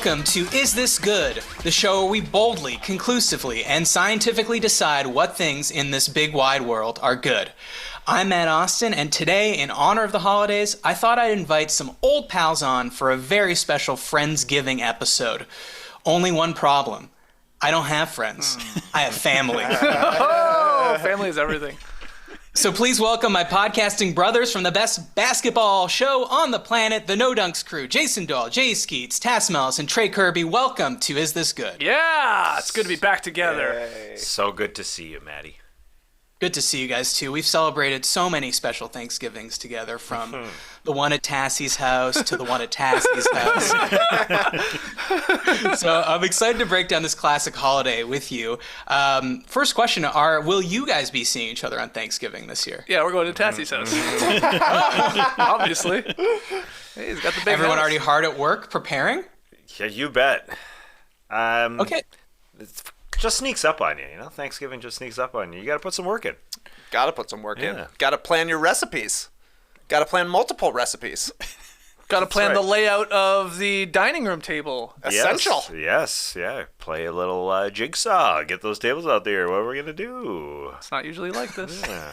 Welcome to Is This Good? The show where we boldly, conclusively, and scientifically decide what things in this big wide world are good. I'm Matt Austin, and today, in honor of the holidays, I thought I'd invite some old pals on for a very special Friendsgiving episode. Only one problem. I don't have friends. I have family. Oh, family is everything. So please welcome my podcasting brothers from the best basketball show on the planet, the No Dunks crew. Jason Doyle, Jay Skeets, Tass Mellis, and Trey Kirby. Welcome to Is This Good? Yeah, it's good to be back together. Yay. So good to see you, Matty. Good to see you guys, too. We've celebrated so many special Thanksgivings together, from the one at Tassie's house to the one at Tassie's house. So I'm excited to break down this classic holiday with you. First question, will you guys be seeing each other on Thanksgiving this year? Yeah, we're going to Tassie's house. Obviously. Hey, he's got the big Everyone house. already hard at work preparing? Yeah, you bet. Okay. It just sneaks up on you, Thanksgiving just sneaks up on you. You got to put some work in. Gotta put some work in. Yeah. Gotta plan your recipes. Gotta plan multiple recipes. Got to plan right. the layout of the dining room table. Essential. Yes, yeah. Play a little jigsaw. Get those tables out there. What are we going to do? It's not usually like this. Yeah.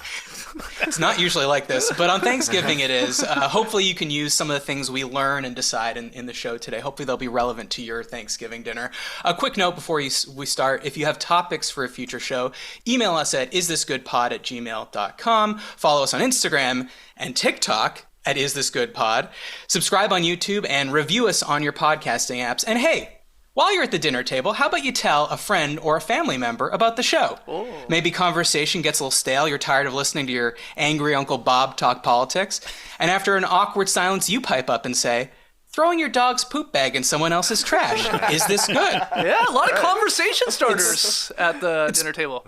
It's not usually like this, but on Thanksgiving it is. Hopefully you can use some of the things we learn and decide in the show today. Hopefully they'll be relevant to your Thanksgiving dinner. A quick note before we start. If you have topics for a future show, email us at isthisgoodpod@gmail.com. Follow us on Instagram and TikTok at Is This Good Pod. Subscribe on YouTube and review us on your podcasting apps. And hey, while you're at the dinner table, how about you tell a friend or a family member about the show? Oh. Maybe conversation gets a little stale, you're tired of listening to your angry Uncle Bob talk politics, and after an awkward silence, you pipe up and say, throwing your dog's poop bag in someone else's trash. Is this good? Yeah, a lot of conversation starters at the dinner table.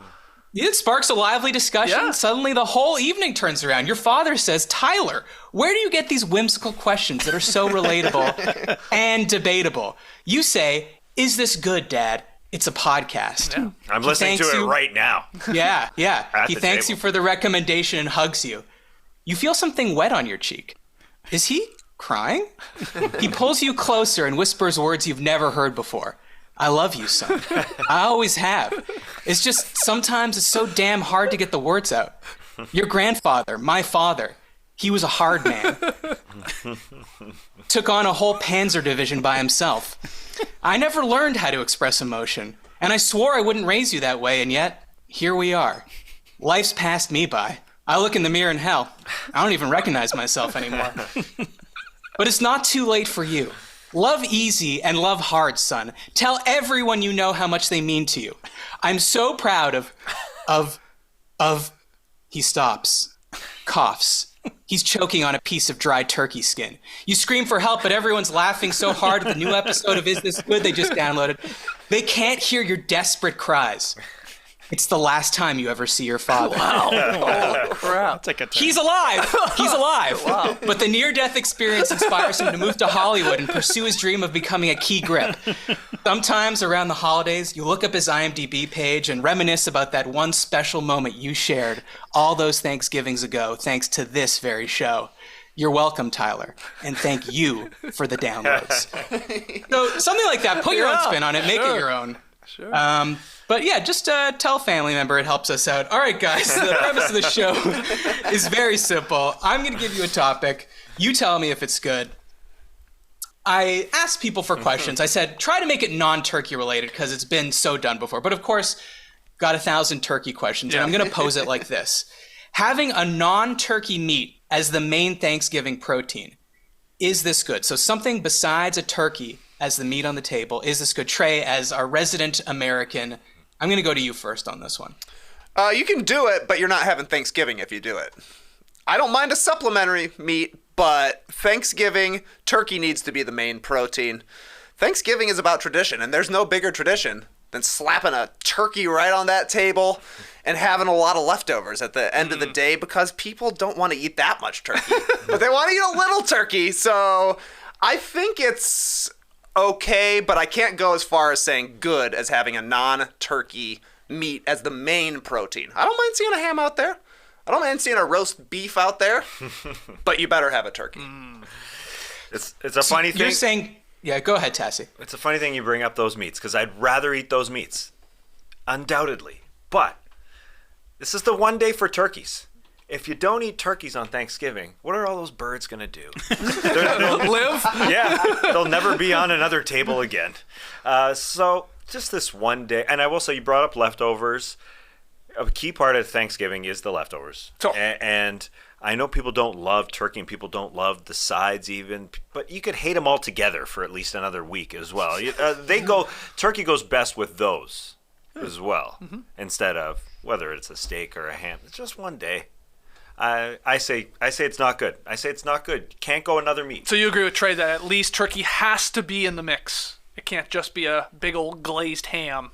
It sparks a lively discussion. Yeah. Suddenly the whole evening turns around. Your father says, Tyler, where do you get these whimsical questions that are so relatable and debatable? You say, is this good, Dad? It's a podcast. Yeah. I'm listening to it right now. Yeah. At He the thanks table. you for the recommendation and hugs you. You feel something wet on your cheek. Is he crying? He pulls you closer and whispers words you've never heard before. I love you, son. I always have. It's just sometimes it's so damn hard to get the words out. Your grandfather, my father, he was a hard man. Took on a whole panzer division by himself. I never learned how to express emotion, and I swore I wouldn't raise you that way, and yet, here we are. Life's passed me by. I look in the mirror in hell. I don't even recognize myself anymore. But it's not too late for you. Love easy and love hard, son. Tell everyone you know how much they mean to you. I'm so proud of, he stops, coughs. He's choking on a piece of dry turkey skin. You scream for help, but everyone's laughing so hard at the new episode of Is This Good they just downloaded. They can't hear your desperate cries. It's the last time you ever see your father. Wow. Oh, crap. He's alive! He's alive! Wow. But the near-death experience inspires him to move to Hollywood and pursue his dream of becoming a key grip. Sometimes around the holidays, you look up his IMDb page and reminisce about that one special moment you shared all those Thanksgivings ago thanks to this very show. You're welcome, Tyler, and thank you for the downloads. So something like that, put your own spin on it, make it your own. Sure. But yeah, just tell a family member, it helps us out. All right, guys, the premise of the show is very simple. I'm going to give you a topic. You tell me if it's good. I asked people for questions. I said, try to make it non-turkey related because it's been so done before. But of course, got 1,000 turkey questions, and I'm going to pose it like this. Having a non-turkey meat as the main Thanksgiving protein, is this good? So something besides a turkey as the meat on the table, is this good? Trey, as our resident American, I'm going to go to you first on this one. You can do it, but you're not having Thanksgiving if you do it. I don't mind a supplementary meat, but Thanksgiving, turkey needs to be the main protein. Thanksgiving is about tradition, and there's no bigger tradition than slapping a turkey right on that table and having a lot of leftovers at the end of the day because people don't want to eat that much turkey, but they want to eat a little turkey. So I think it's okay, but I can't go as far as saying good as having a non-turkey meat as the main protein. I don't mind seeing a ham out there. I don't mind seeing a roast beef out there, but you better have a turkey. It's a funny thing. You're saying Yeah, go ahead, Tassie. It's a funny thing you bring up those meats because I'd rather eat those meats, undoubtedly. But this is the one day for turkeys. If you don't eat turkeys on Thanksgiving, what are all those birds going to do? They'll Live? Yeah, they'll never be on another table again. So just this one day. And I will say, you brought up leftovers. A key part of Thanksgiving is the leftovers. So- And I know people don't love turkey and people don't love the sides even, but you could hate them all together for at least another week as well. Turkey goes best with those as well, instead of whether it's a steak or a ham. It's just one day. I say it's not good. I say it's not good. Can't go another meat. So you agree with Trey that at least turkey has to be in the mix. It can't just be a big old glazed ham.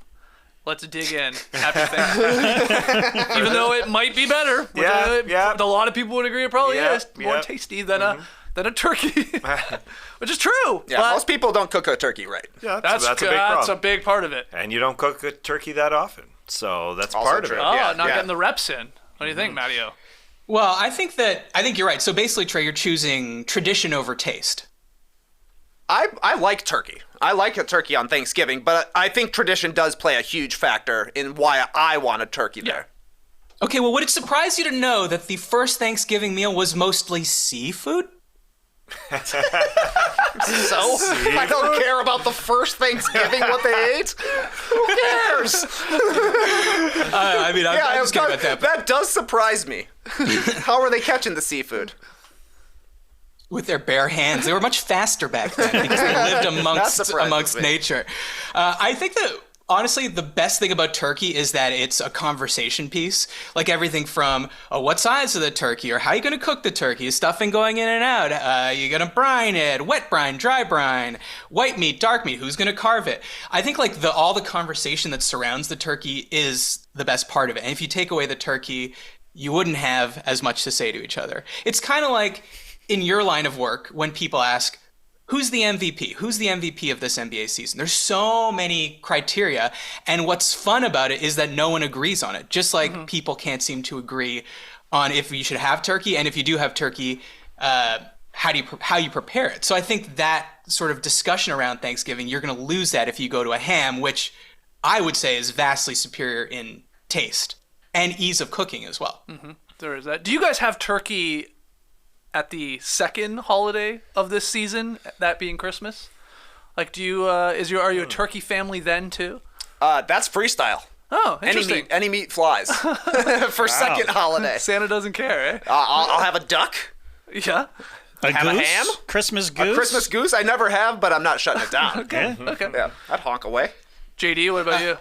Let's dig in. Happy Thanksgiving. Even though it might be better. Yeah. A lot of people would agree it probably Yeah, is more yeah. tasty than a turkey. Which is true. Yeah, but most people don't cook a turkey right. Yeah, that's a big problem. a big part of it. And you don't cook a turkey that often, so that's Also part true. of it. Oh, Yeah, not yeah. getting the reps in. What do you think, Matty O? Well, I think you're right. So basically, Trey, you're choosing tradition over taste. I like turkey. I like a turkey on Thanksgiving, but I think tradition does play a huge factor in why I want a turkey there. Okay, well, would it surprise you to know that the first Thanksgiving meal was mostly seafood? So I don't care about the first Thanksgiving what they ate. Who cares? I mean, I'm just kidding about that. That does surprise me. How are they catching the seafood? With their bare hands. They were much faster back then because they lived surprises amongst me. nature. I think that, honestly, the best thing about turkey is that it's a conversation piece. Like everything from, what size of the turkey, or how you going to cook the turkey, is stuffing going in and out, you going to brine it, wet brine, dry brine, white meat, dark meat, who's going to carve it. I think like all the conversation that surrounds the turkey is the best part of it. And if you take away the turkey, you wouldn't have as much to say to each other. It's kind of like in your line of work when people ask, who's the MVP? Who's the MVP of this NBA season? There's so many criteria, and what's fun about it is that no one agrees on it. Just like people can't seem to agree on if you should have turkey, and if you do have turkey, how you prepare it. So I think that sort of discussion around Thanksgiving, you're going to lose that if you go to a ham, which I would say is vastly superior in taste and ease of cooking as well. There is that. Do you guys have turkey at the second holiday of this season, that being Christmas? Like, are you a turkey family then too? That's freestyle. Oh, interesting. Any meat flies for second holiday. Santa doesn't care, eh? I'll have a duck. Yeah. A Have a goose? ham? Christmas goose? A Christmas goose. I never have, but I'm not shutting it down. Yeah. Okay. Yeah, I'd honk away. JD, what about you?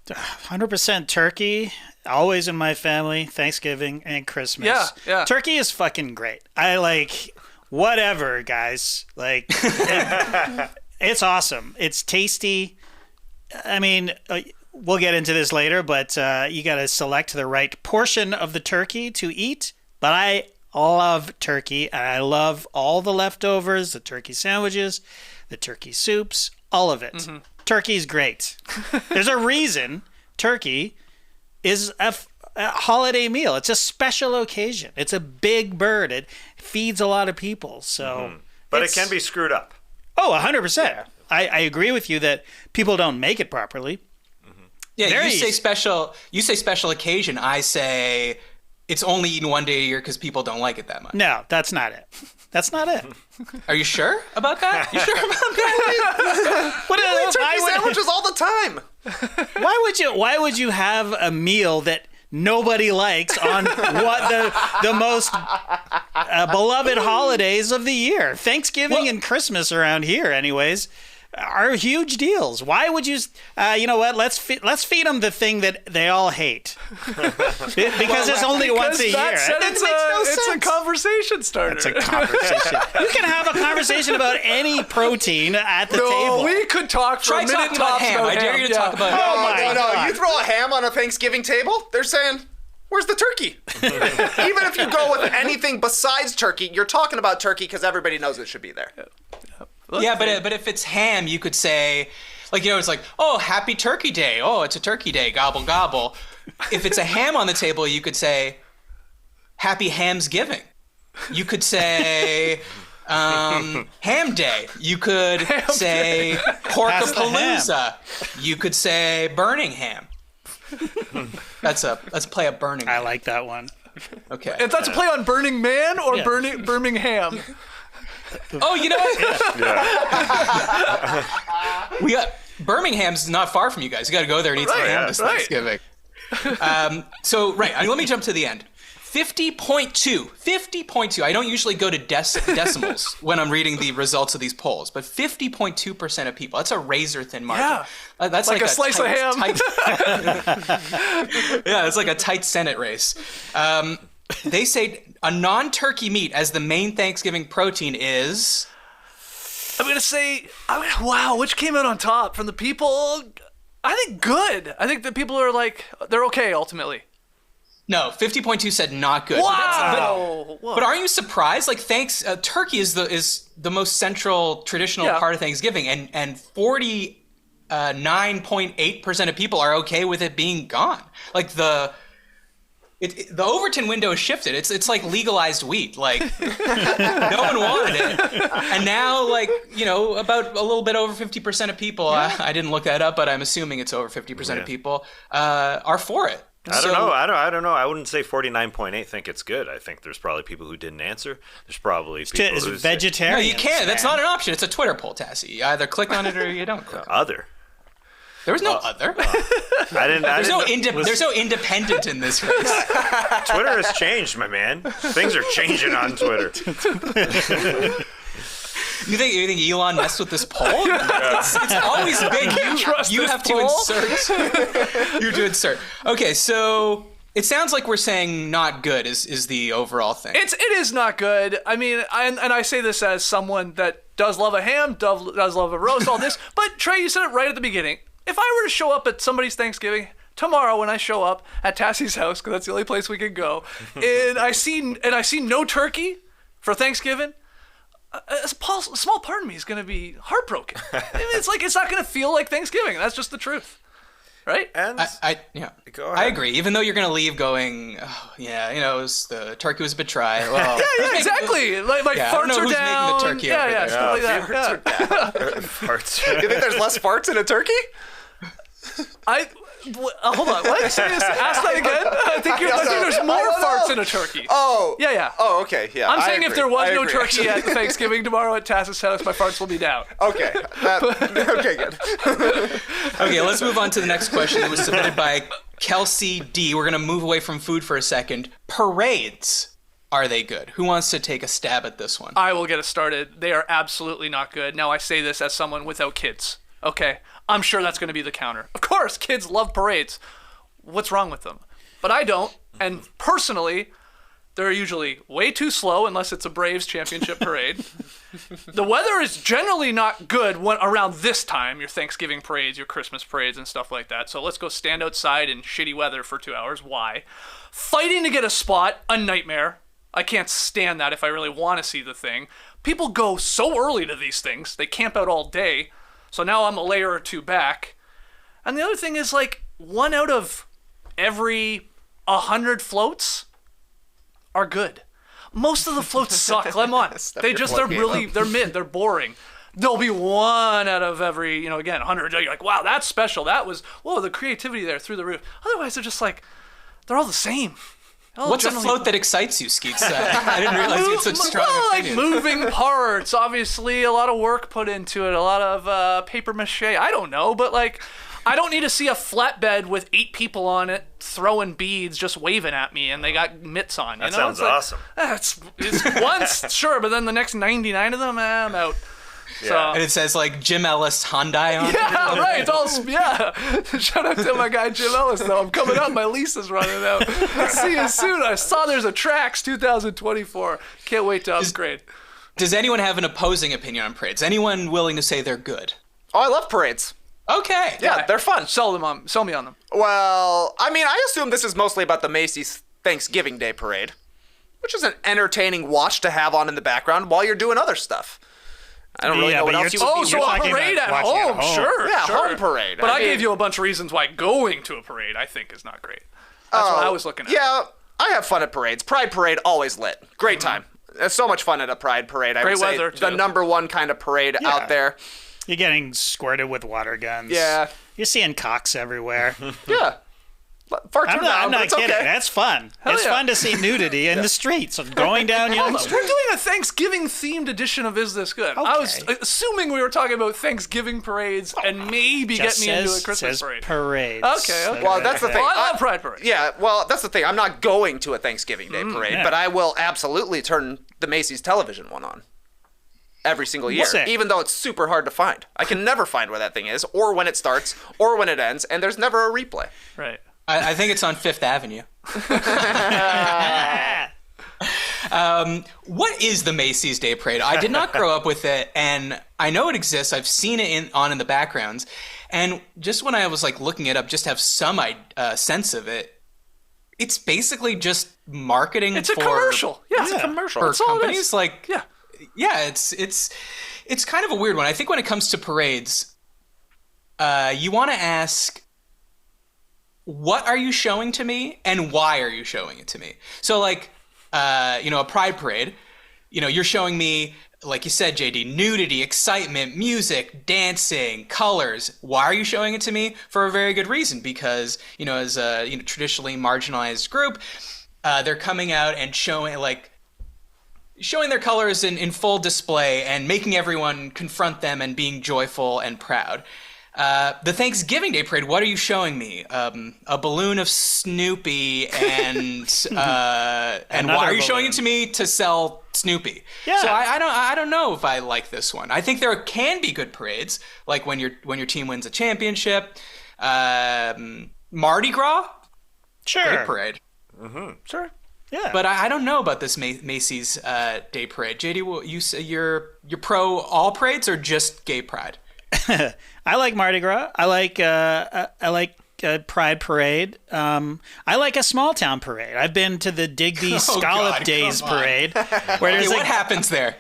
100% turkey. Always in my family, Thanksgiving and Christmas. Yeah. Turkey is fucking great. I like whatever, guys. Like, it's awesome. It's tasty. I mean, we'll get into this later, but you got to select the right portion of the turkey to eat. But I love turkey, and I love all the leftovers, the turkey sandwiches, the turkey soups, all of it. Turkey's great. There's a reason turkey is a holiday meal. It's a special occasion. It's a big bird. It feeds a lot of people. So, But it can be screwed up. Oh, 100%. I agree with you that people don't make it properly. Yeah, Very you say easy. special. You say special occasion. I say it's only eaten one day a year because people don't like it that much. No, that's not it. That's not it. Are you sure about that? You sure about that? What is Turkey sandwiches all the time. Why would you have a meal that nobody likes on what the most beloved holidays of the year? Thanksgiving and Christmas around here, anyways, are huge deals. Why would you? You know what? Let's feed them the thing that they all hate because it's only once a year. It makes no It's a sense. conversation starter. It's a conversation. You can have a conversation about any protein at the No, table. we could talk for Try a minute talking about tops ham. I dare you to talk about Oh ham. my no. God. You throw a ham on a Thanksgiving table, they're saying, where's the turkey? Even if you go with anything besides turkey, you're talking about turkey because everybody knows it should be there. Yeah, but if it's ham, you could say, like, it's like, oh, happy turkey day. Oh, it's a turkey day. Gobble, gobble. If it's a ham on the table, you could say, happy Hamsgiving. You could say, Ham day. You could say Porkapalooza. You could say Birmingham. Let's play a Birmingham. I like that one. Okay. If that's a play on Burning Man or Birmingham. Oh, you know what? We got Birmingham's not far from you guys. You got to go there and eat some ham this Thanksgiving. So let me jump to the end. 50.2. I don't usually go to decimals when I'm reading the results of these polls, but 50.2% of people. That's a razor thin margin. Yeah. That's like a slice of ham. Yeah, it's like a tight Senate race. They say a non-turkey meat as the main Thanksgiving protein is... I'm going to say, wow, which came out on top from the people? I think good. I think that people are like, they're okay ultimately. No, 50.2 said not good. Wow. But aren't you surprised? Like, turkey is the most central traditional part of Thanksgiving, and 49.8% of people are okay with it being gone. Like the Overton window has shifted. It's like legalized wheat. Like no one wanted it, and now about a little bit over 50% of people. I didn't look that up, but I'm assuming it's over 50% of people are for it. I don't know. I don't know. I wouldn't say 49.8 think it's good. I think there's probably people who didn't answer. There's probably people who vegetarian. No, you can't. That's not an option. It's a Twitter poll, Tassie. You either click on it or you don't click on it. Other. There was no other. There's no independent in this race. Twitter has changed, my man. Things are changing on Twitter. You think Elon messed with this poll? It's always been you have to insert. You do insert. Okay, so it sounds like we're saying not good is the overall thing. It is not good. I mean, and I say this as someone that does love a ham, does love a roast, all this. But Trey, you said it right at the beginning. If I were to show up at somebody's Thanksgiving tomorrow, when I show up at Tassie's house, because that's the only place we can go, and I see no turkey for Thanksgiving, a small part of me is going to be heartbroken. It's like it's not going to feel like Thanksgiving. That's just the truth, right? And go ahead. I agree. Even though you're going to leave going, the turkey was a bit dry. Well, yeah, exactly. Like my farts are down. Making the turkey over there. Stuff like that. Farts. You think there's less farts in a turkey? Hold on. What? Ask that again. I think there's more farts in a turkey. Oh. Yeah. Oh, okay. Yeah. I'm saying if there was no agree. turkey at Thanksgiving tomorrow at Tass's house, my farts will be down. Okay. Okay, good. Okay, let's move on to the next question that was submitted by Kelsey D. We're going to move away from food for a second. Parades. Are they good? Who wants to take a stab at this one? I will get us started. They are absolutely not good. Now, I say this as someone without kids. Okay? I'm sure that's going to be the counter. Of course, kids love parades. What's wrong with them? But I don't. And personally, they're usually way too slow unless it's a Braves championship parade. The weather is generally not good around this time, your Thanksgiving parades, your Christmas parades and stuff like that. So let's go stand outside in shitty weather for 2 hours. Why? Fighting to get a spot, a nightmare. I can't stand that if I really want to see the thing. People go so early to these things. They camp out all day. So now I'm a layer or two back. And the other thing is, like, 1 out of every 100 floats are good. Most of the floats suck. I'm honest. They're mid. They're boring. There'll be 1 out of every, again, 100. You're like, wow, that's special. That was, the creativity there through the roof. Otherwise, they're just like, they're all the same. What's a float that excites you, Skeets? I didn't realize you had such strong opinions. Like moving parts, obviously a lot of work put into it, a lot of paper mache. I don't know, but I don't need to see a flatbed with 8 people on it throwing beads, just waving at me, and they got mitts on. That sounds awesome. It's once, sure, but then the next 99 of them, I'm out. Yeah. So, and it says Jim Ellis Hyundai on it. Yeah, right. It's all Shout out to my guy Jim Ellis though. I'm coming up. My lease is running out. See you soon. I saw there's a Trax 2024. Can't wait to upgrade. Does anyone have an opposing opinion on parades? Anyone willing to say they're good? Oh, I love parades. Okay. Yeah, they're fun. Sell me on them. Well, I mean, I assume this is mostly about the Macy's Thanksgiving Day Parade, which is an entertaining watch to have on in the background while you're doing other stuff. I don't really know what else you would be. Oh, so a parade at home. Sure. Yeah, sure. home parade. But I gave you a bunch of reasons why going to a parade I think is not great. That's what I was looking at. Yeah, I have fun at parades. Pride Parade, always lit. Great time. It's so much fun at a pride parade. I Great would say weather, the too. number one kind of parade out there. You're getting squirted with water guns. Yeah. You're seeing cocks everywhere. Yeah. Far too I'm down, not but it's kidding. okay. That's fun. It's yeah. fun to see nudity in the streets of going down Young We're Street. doing a Thanksgiving themed edition of Is This Good? I was Okay. assuming we were talking about Thanksgiving parades and maybe get Just me into a says Christmas parade. parades. Okay. Well, that's the thing. Well, I love pride parades. Yeah, well, that's the thing. I'm not going to a Thanksgiving Day parade, Yeah. but I will absolutely turn the Macy's television one on every single year, Sick. even though it's super hard to find. I can never find where that thing is, or when it starts, or when it ends, and there's never a replay. Right. I think it's on Fifth Avenue. What is the Macy's Day Parade? I did not grow up with it, and I know it exists. I've seen it in the backgrounds, and just when I was like looking it up, just to have some sense of it. It's basically just marketing. It's a for, commercial. Yeah, it's a commercial. for That's all it companies. is. Like, Yeah. yeah, it's kind of a weird one. I think when it comes to parades, you want to ask, what are you showing to me, and why are you showing it to me? So, like, a pride parade, you're showing me, like you said, JD, nudity, excitement, music, dancing, colors. Why are you showing it to me? For a very good reason, because, as a traditionally marginalized group, they're coming out and showing their colors in full display and making everyone confront them and being joyful and proud. The Thanksgiving Day Parade, what are you showing me? A balloon of Snoopy and why are you showing it to me? To sell Snoopy. Yeah. So I don't know if I like this one. I think there can be good parades, like when your team wins a championship. Mardi Gras, Sure. great parade. Sure. Yeah. But I don't know about this Macy's Day Parade. JD, you say you're pro all parades or just gay pride? I like Mardi Gras. I like Pride Parade. I like a small town parade. I've been to the Digby Scallop God, Days come on. parade, where there's What happens there?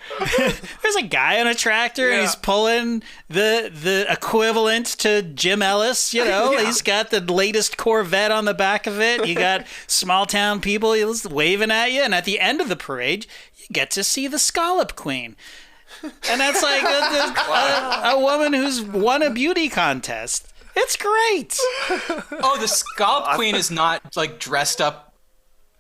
there's a guy on a tractor and he's pulling the equivalent to Jim Ellis. He's got the latest Corvette on the back of it. You got small town people waving at you, and at the end of the parade, you get to see the Scallop Queen. And that's like a woman who's won a beauty contest. It's great. Oh, the Scallop Queen is not like dressed up.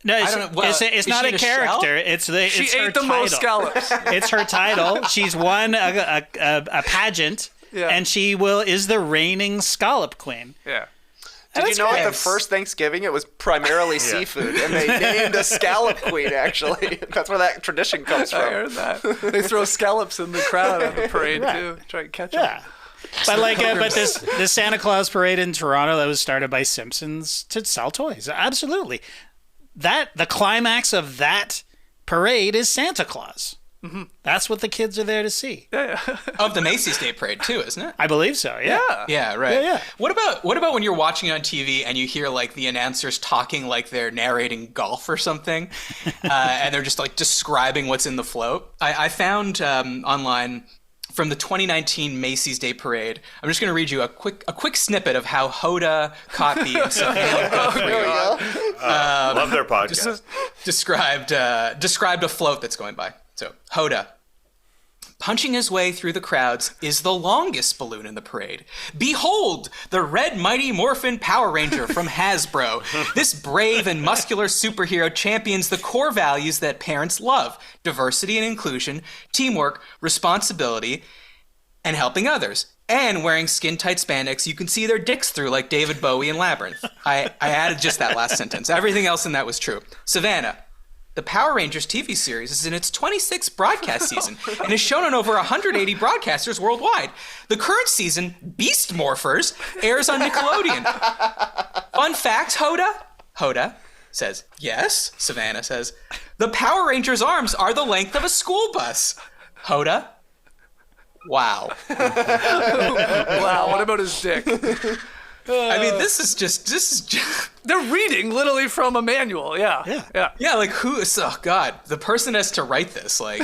No, I don't know. Well, it's is not she a in a character. shell? She It's her ate the title. most scallops. It's her title. She's won a pageant, Yeah. and she is the reigning Scallop Queen. Yeah. Did you That's know at the great. first Thanksgiving it was primarily seafood, and they named a scallop queen, actually. That's where that tradition comes I from. heard that. They throw scallops in the crowd on the parade, too. Try and catch them. Yeah. But this Santa Claus parade in Toronto that was started by Simpsons to sell toys. Absolutely. The climax of that parade is Santa Claus. Mm-hmm. That's what the kids are there to see. Of the Macy's Day Parade too, isn't it? I believe so. Yeah. Yeah, right. Yeah. What about when you're watching it on TV and you hear like the announcers talking like they're narrating golf or something, and they're just like describing what's in the float? I found online from the 2019 Macy's Day Parade. I'm just going to read you a quick snippet of how Hoda Kotb and Savannah Guthrie Love their podcast. described a float that's going by. So, Hoda. Punching his way through the crowds is the longest balloon in the parade. Behold, the red Mighty Morphin Power Ranger from Hasbro. This brave and muscular superhero champions the core values that parents love: diversity and inclusion, teamwork, responsibility, and helping others. And wearing skin-tight spandex you can see their dicks through like David Bowie in Labyrinth. I added just that last sentence. Everything else in that was true. Savannah. The Power Rangers TV series is in its 26th broadcast season and is shown on over 180 broadcasters worldwide. The current season, Beast Morphers, airs on Nickelodeon. Fun fact, Hoda? Hoda says, yes. Savannah says, the Power Rangers' arms are the length of a school bus. Hoda? Wow. Wow, what about his dick? I mean, this is just They're reading literally from a manual. Yeah. yeah, like oh God, the person has to write this, like.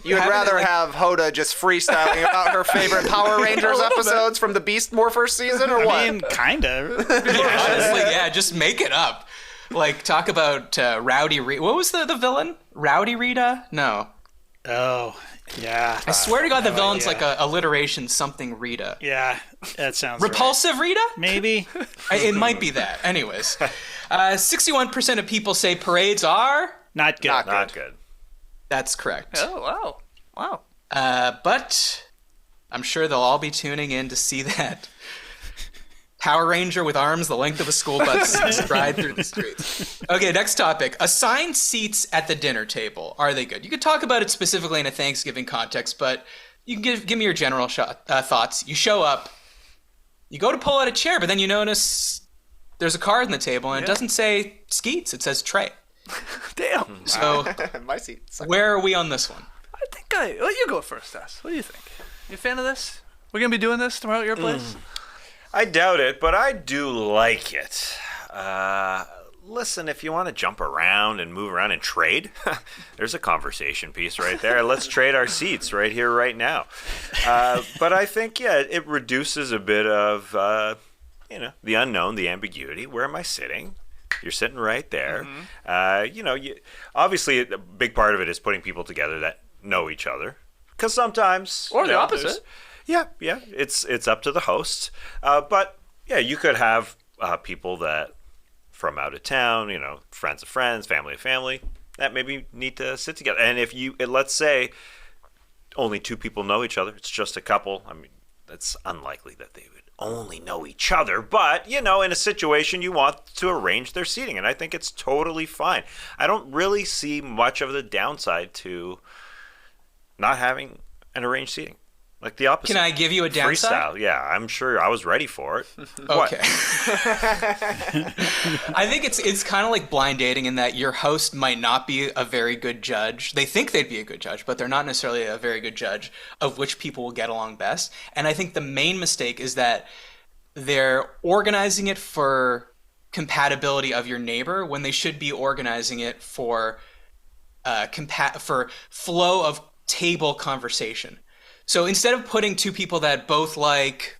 You would rather have Hoda just freestyling about her favorite Power Rangers episodes from the Beast Morphers season, or what? I mean, kind of. Honestly, yeah, just make it up. Like, talk about Rowdy Rita. What was the villain? Rowdy Rita? No. Oh, yeah. I swear to God, the no villain's idea. like a alliteration something Rita. Yeah, that sounds Repulsive Rita? right. Maybe. It might be that. Anyways, 61% of people say parades are. Not good. Not good. That's correct. Oh, wow. But I'm sure they'll all be tuning in to see that Power Ranger with arms the length of a school bus stride through the streets. Okay, next topic. Assigned seats at the dinner table. Are they good? You could talk about it specifically in a Thanksgiving context, but you can give me your general thoughts. You show up, you go to pull out a chair, but then you notice there's a card on the table, and it doesn't say Skeets. It says Trey. Damn. So My seat. sucks. where are we on this one? I think well, you go first, Tess. What do you think? You a fan of this? We're going to be doing this tomorrow at your place? I doubt it, but I do like it. Listen, if you want to jump around and move around and trade, there's a conversation piece right there. Let's trade our seats right here, right now. But I think, it reduces a bit of, the unknown, the ambiguity. Where am I sitting? You're sitting right there. Obviously, a big part of it is putting people together that know each other. Because sometimes... Or the opposite. Yeah, it's up to the host. But you could have people that from out of town, friends of friends, family of family, that maybe need to sit together. And if let's say only two people know each other, it's just a couple. I mean, that's unlikely that they would only know each other. But, in a situation you want to arrange their seating, and I think it's totally fine. I don't really see much of the downside to not having an arranged seating. Like the opposite. Can I give you a downside? Freestyle. Yeah, I'm sure I was ready for it. Okay. I think it's kind of like blind dating in that your host might not be a very good judge. They think they'd be a good judge, but they're not necessarily a very good judge of which people will get along best. And I think the main mistake is that they're organizing it for compatibility of your neighbor when they should be organizing it for for flow of table conversation. So instead of putting two people that both like,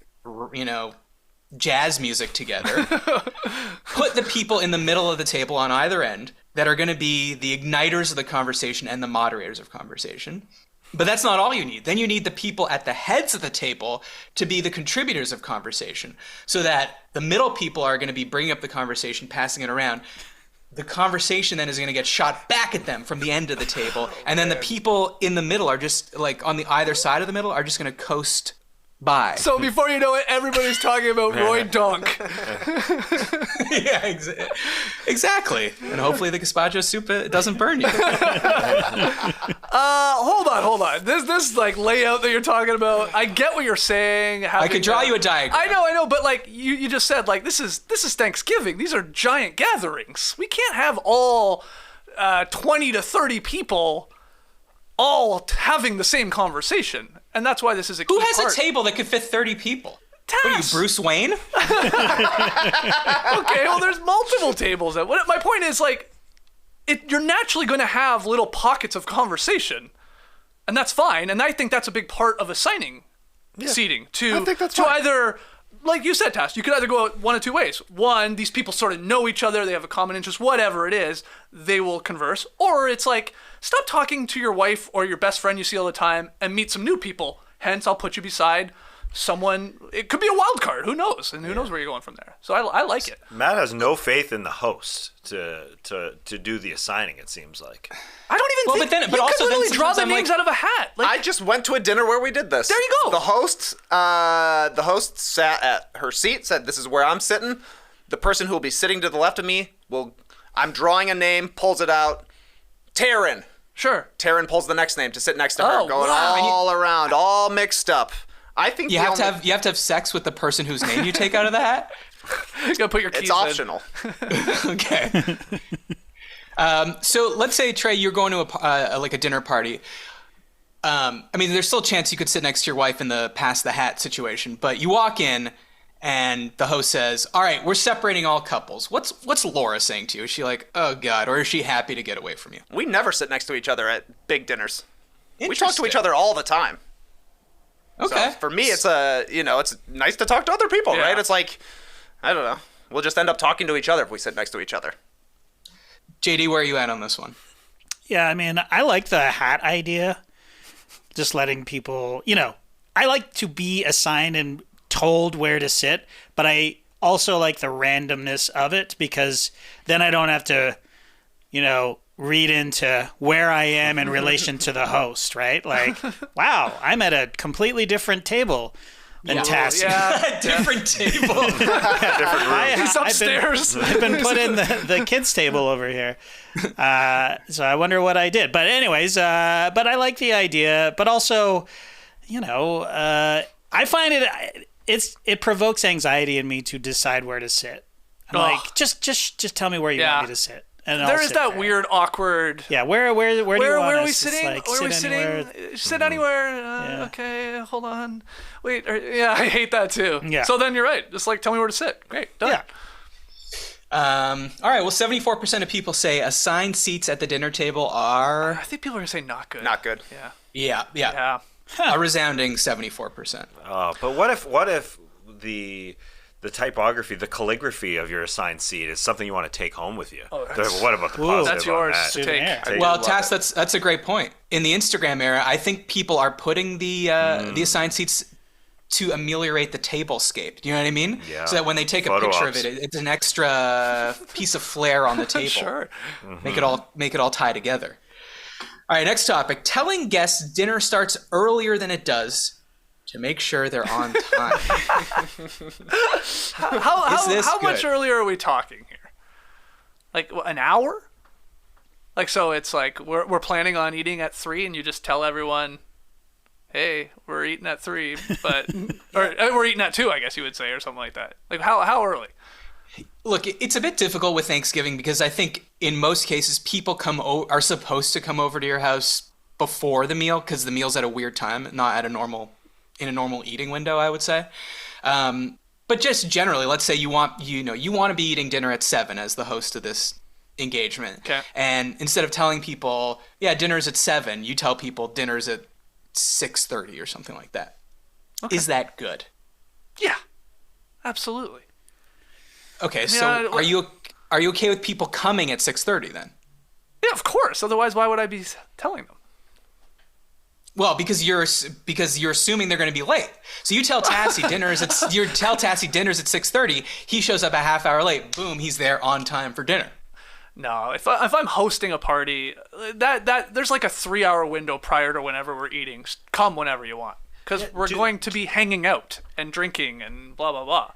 jazz music together, put the people in the middle of the table on either end that are going to be the igniters of the conversation and the moderators of conversation. But that's not all you need. Then you need the people at the heads of the table to be the contributors of conversation so that the middle people are going to be bringing up the conversation, passing it around. The conversation then is going to get shot back at them from the end of the table. And then the people in the middle are just, like, on the either side of the middle are just going to coast by. So before you know it, everybody's talking about Roy Dunk. Yeah, exactly. And hopefully the gazpacho soup doesn't burn you. Hold on. This like layout that you're talking about, I get what you're saying. I could draw you a diagram. I know, but like you just said, like this is Thanksgiving. These are giant gatherings. We can't have all 20 to 30 people all having the same conversation. And that's why this is a key Who has part. a table that could fit 30 people? Tess. What are you, Bruce Wayne? Okay, well, there's multiple tables. My point is, like, you're naturally going to have little pockets of conversation, and that's fine. And I think that's a big part of assigning seating I think that's to fine. either, like you said, Tass, you could either go one of two ways. One, these people sort of know each other, they have a common interest, whatever it is, they will converse. Or it's like, stop talking to your wife or your best friend you see all the time and meet some new people. Hence, I'll put you beside someone. It could be a wild card. Who knows? And who knows where you're going from there. So I like it. Matt has no faith in the host to do the assigning, it seems like. I don't even think but you also could then really draw sometimes the I'm names like- out of a hat. Like, I just went to a dinner where we did this. There you go. The host sat at her seat, said, "This is where I'm sitting." The person who will be sitting to the left of me I'm drawing a name, pulls it out. Taryn. sure. Taryn pulls the next name to sit next to her, Oh, going wow. all around, all mixed up. I think You have to have sex with the person whose name you take out of the hat? You gotta put your keys It's in. optional. Okay. So let's say, Trey, you're going to a dinner party. I mean, there's still a chance you could sit next to your wife in the pass the hat situation, but you walk in and the host says, "All right, we're separating all couples." What's Laura saying to you? Is she like, "Oh God," or is she happy to get away from you? We never sit next to each other at big dinners. We talk to each other all the time. Okay. So for me, it's it's nice to talk to other people, Yeah. right? It's like, I don't know. We'll just end up talking to each other if we sit next to each other. JD, where are you at on this one? Yeah, I mean, I like the hat idea. Just letting people, I like to be assigned and told where to sit, but I also like the randomness of it because then I don't have to, read into where I am in relation to the host, right? Like, wow, I'm at a completely different table than Tassie. Yeah. Different table. Different room. He's upstairs. I've been put in the kids' table over here. So I wonder what I did. But anyways, but I like the idea. But also, I find it provokes anxiety in me to decide where to sit. I'm like, just tell me where you want me to sit. And There is that weird, awkward. Yeah, where do you want Where are us? we It's sitting? like, Where are we sit sitting? anywhere. Sit anywhere. Yeah. Okay, hold on. Wait. Yeah, I hate that too. Yeah. So then you're right. Just like tell me where to sit. Great. Done. Yeah. All right. Well, 74% of people say assigned seats at the dinner table are. I think people are gonna say not good. Not good. Yeah. Yeah. A resounding 74%. But what if the typography, the calligraphy of your assigned seat is something you want to take home with you? Oh, that's- What about the positive That's on yours that? to take. Souvenir. Well, love Tass, it. that's a great point. In the Instagram era, I think people are putting the assigned seats to ameliorate the tablescape. Do you know what I mean? Yeah. So that when they take a Photo picture ops. of it, it's an extra piece of flair on the table. Sure. Make it all tie together. All right, next topic. Telling guests dinner starts earlier than it does to make sure they're on time. How much good? earlier are we talking here? Like an hour? Like so it's like we're planning on eating at 3 and you just tell everyone, hey, we're eating at 3, but or we're eating at 2, I guess you would say, or something like that. Like how early? Look, it's a bit difficult with Thanksgiving because I think in most cases people are supposed to come over to your house before the meal because the meal's at a weird time, not at a normal eating window, I would say. But just generally, let's say you want to be eating dinner at 7 as the host of this engagement. Okay. And instead of telling people, yeah, dinner's at 7, you tell people dinner's at 6:30 or something like that. Okay. Is that good? Yeah. Absolutely. Okay, so Yeah, are you okay with people coming at 6:30 then? Yeah, of course. Otherwise, why would I be telling them? Well, because you're assuming they're going to be late. So you tell Tassie dinner's at 6:30. He shows up a half hour late. Boom, he's there on time for dinner. No, if I'm hosting a party, that there's like a 3-hour window prior to whenever we're eating. Come whenever you want, because we're going to be hanging out and drinking and blah blah blah.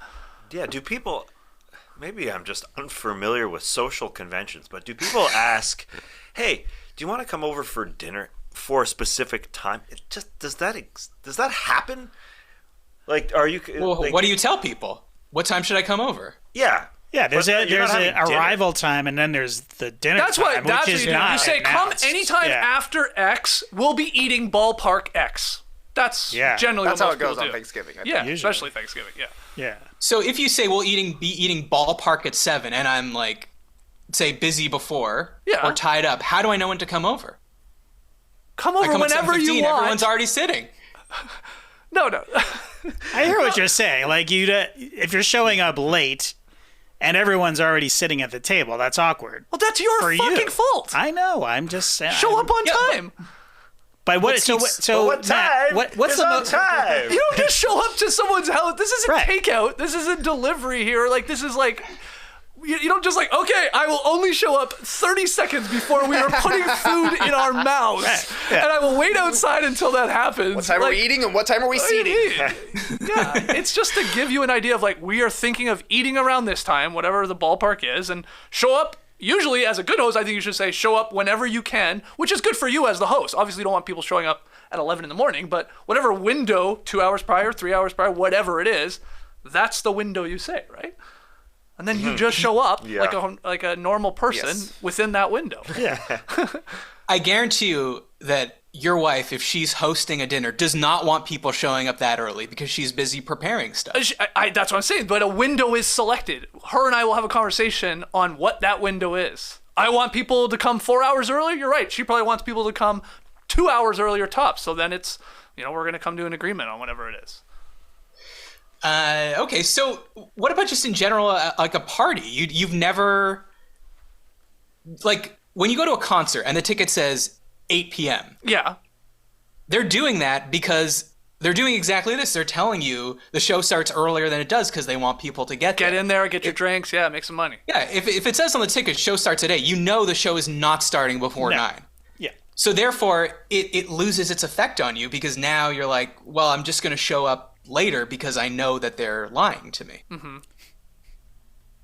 Yeah, do people... Maybe I'm just unfamiliar with social conventions, but do people ask, hey, do you want to come over for dinner for a specific time? Does that happen? Like, are you... Well, like, what do you tell people? What time should I come over? Yeah. Yeah, there's But you're not an having dinner. arrival time, and then there's the dinner That's time, what which is you do. not You say, come announced. anytime Yeah. after X. We'll be eating ballpark X. That's generally That's what how most it goes people on do. Thanksgiving. I think. Yeah, Usually. especially Thanksgiving. Yeah. Yeah. So if you say we'll be eating ballpark at 7, and I'm like, say busy before Yeah. or tied up, how do I know when to come over? Come I over come at whenever 7:15, you want. Everyone's already sitting. No. I hear what you're saying. Like, if you're showing up late and everyone's already sitting at the table, that's awkward. Well, that's your For you. fucking fault. I know. I'm just saying. Show up on Yeah, but- time. But what? But So seats- so what Matt, time? what's is the on time? You don't just show up to someone's house. This isn't Right. takeout. This isn't delivery here. Like, this is like... You don't just like, okay, I will only show up 30 seconds before we are putting food in our mouths. Right. Yeah. And I will wait outside until that happens. What time are we eating and what time are we What do you seating? mean? Yeah, it's just to give you an idea of like, we are thinking of eating around this time, whatever the ballpark is, and show up. Usually, as a good host, I think you should say show up whenever you can, which is good for you as the host. Obviously, you don't want people showing up at 11 in the morning, but whatever window, 2 hours prior, 3 hours prior, whatever it is, that's the window you say, right? And then you just show up Yeah. like a normal person Yes. within that window. I guarantee you that your wife, if she's hosting a dinner, does not want people showing up that early because she's busy preparing stuff. That's what I'm saying. But a window is selected. Her and I will have a conversation on what that window is. I want people to come 4 hours early. You're right. She probably wants people to come 2 hours earlier tops. So then it's, we're going to come to an agreement on whatever it is. Okay, so what about just in general, like a party? You've never like when you go to a concert and the ticket says 8 p.m. Yeah. They're doing that because they're doing exactly this. They're telling you the show starts earlier than it does because they want people to get there. Get in there, get your drinks, make some money. Yeah, if it says on the ticket, show starts at 8, you know the show is not starting before 9. Yeah. So therefore, it loses its effect on you because now you're like, well, I'm just going to show up later because I know that they're lying to me. Mm-hmm.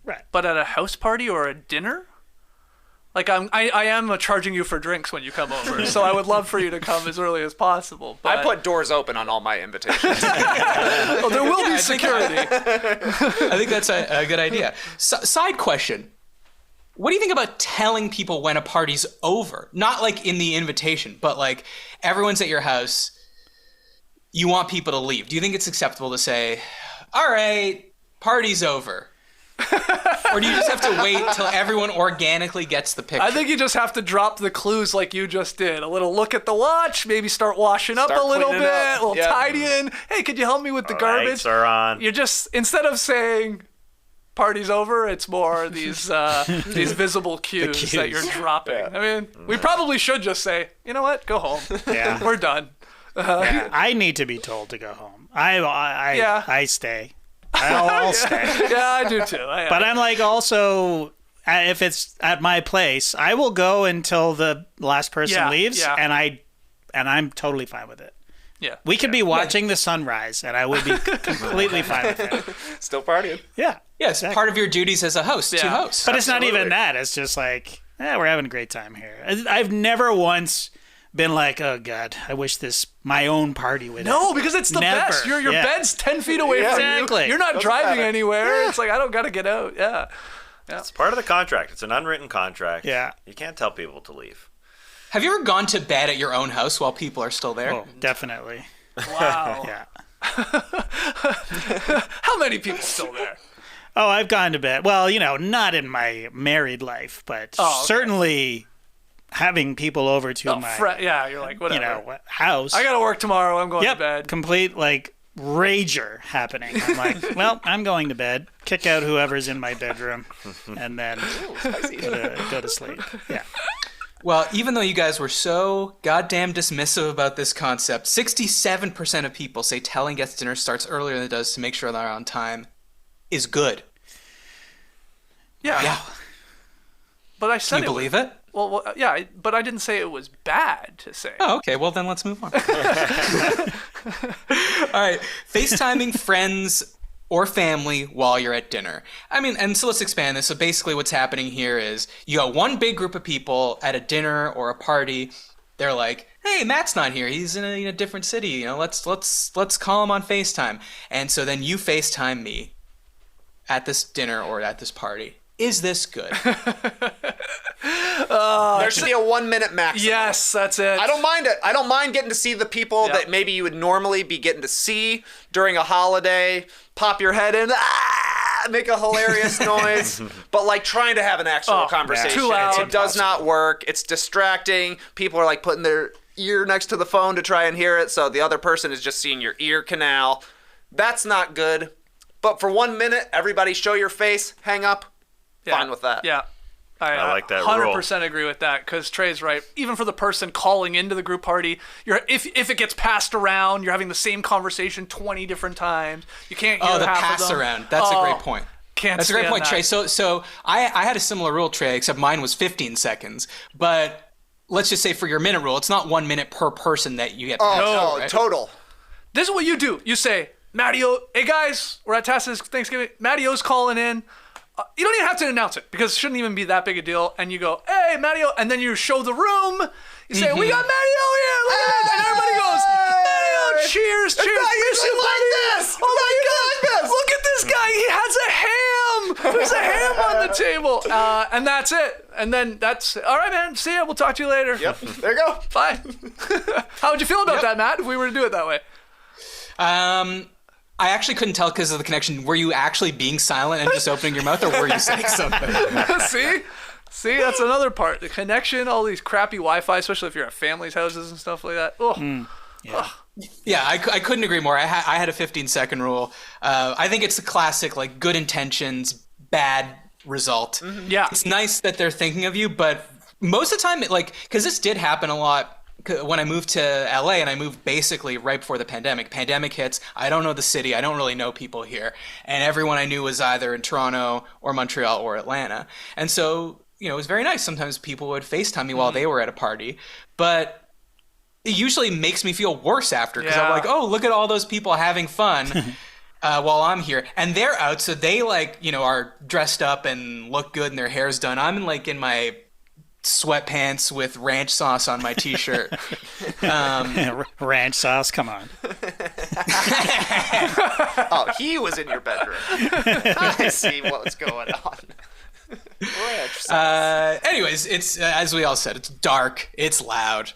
Right. But at a house party or a dinner? Like I am charging you for drinks when you come over, so I would love for you to come as early as possible. But... I put doors open on all my invitations. Well, there will be security. I think that's a good idea. Side question. What do you think about telling people when a party's over? Not like in the invitation, but like everyone's at your house, you want people to leave. Do you think it's acceptable to say, all right, party's over? Or do you just have to wait till everyone organically gets the picture? I think you just have to drop the clues like you just did. A little look at the watch, maybe start washing up Start a little cleaning bit, up. a little Yeah. tidying. Hey, could you help me with the garbage? Lights are on. You're just, instead of saying party's over, it's more these visible cues that you're dropping. Yeah. I mean, we probably should just say, you know what, go home. Yeah. We're done. Yeah, I need to be told to go home. I stay. I'll stay. Yeah, I do too. But I'm like also, if it's at my place, I will go until the last person leaves, yeah. and I'm totally fine with it. Yeah. We could be watching the sunrise, and I would be completely fine with it. Still partying. Yeah. Yes, exactly. part of your duties as a host to Yeah. host. But it's not Absolutely. even that. It's just like, we're having a great time here. I've never once been like, oh God, I wish my own party would. No, because it's the Never. best. Your Yeah. bed's 10 feet away from Exactly. you. You're not Doesn't driving matter. anywhere. It's like, I don't got to get out. Yeah. It's part of the contract. It's an unwritten contract. Yeah. You can't tell people to leave. Have you ever gone to bed at your own house while people are still there? Oh, definitely. Wow. Yeah. How many people still there? Oh, I've gone to bed. Well, not in my married life, but Oh, okay. certainly having people over to my, Yeah, you're like, whatever. house. I got to work tomorrow. I'm going Yep, to bed. complete rager happening. I'm like, well, I'm going to bed. Kick out whoever's in my bedroom, and then go to sleep. Yeah. Well, even though you guys were so goddamn dismissive about this concept, 67% of people say telling guests dinner starts earlier than it does to make sure they're on time is good. Yeah. Yeah. But I said Can you believe it? Well, yeah, but I didn't say it was bad to say. Oh, okay. Well, then let's move on. All right. FaceTiming friends or family while you're at dinner. I mean, and so let's expand this. So basically what's happening here is you got one big group of people at a dinner or a party. They're like, hey, Matt's not here. He's in a different city. Let's call him on FaceTime. And so then you FaceTime me at this dinner or at this party. Is this good? There should be a 1 minute maximum. Yes, that's it. I don't mind it. I don't mind getting to see the people Yeah. that maybe you would normally be getting to see during a holiday. Pop your head in, make a hilarious noise. But like trying to have an actual conversation, Too loud. it does not work. It's distracting. People are like putting their ear next to the phone to try and hear it, so the other person is just seeing your ear canal. That's not good. But for 1 minute, everybody show your face, hang up. Yeah. Fine with that. Yeah. I like that 100% agree with that because Trey's right. Even for the person calling into the group party, if it gets passed around, you're having the same conversation 20 different times. You can't hear Oh, the half pass of them. around. That's a great point. Can't That's a great stand point, that. Trey. So I had a similar rule, Trey, except mine was 15 seconds. But let's just say for your minute rule, it's not 1 minute per person that you get. Oh, passed no, out, right? total. This is what you do. You say, Matty O, hey guys, we're at Tassa's Thanksgiving. Matty O's calling in. You don't even have to announce it because it shouldn't even be that big a deal. And you go, hey, Matty O, and then you show the room. You say, we got Matty O here. Look at this. And everybody goes, Matty O, cheers, cheers. not Miss usually you, like buddy. this. Oh my It's not God. like this. Look at this guy. He has a ham. There's a ham on the table. And that's it. And then that's, all right, man. See ya. We'll talk to you later. Yep, there you go. Bye. How would you feel about that, Matt, if we were to do it that way? I actually couldn't tell because of the connection. Were you actually being silent and just opening your mouth, or were you saying something? See, that's another part. The connection, all these crappy Wi-Fi, especially if you're at families' houses and stuff like that. Oh. Yeah, I couldn't agree more. I had a 15-second rule. I think it's the classic, like, good intentions, bad result. Yeah. It's nice that they're thinking of you, but most of the time, because this did happen a lot when I moved to LA, and I moved basically right before the pandemic. Pandemic hits. I don't know the city. I don't really know people here. And everyone I knew was either in Toronto or Montreal or Atlanta. And so, it was very nice. Sometimes people would FaceTime me while they were at a party. But it usually makes me feel worse after, because I'm like, oh, look at all those people having fun while I'm here. And they're out, so they are dressed up and look good and their hair's done. I'm in my sweatpants with ranch sauce on my t-shirt. Ranch sauce, come on. Oh, he was in your bedroom. I see what's going on. Ranch sauce. Anyways, it's as we all said, it's dark, it's loud.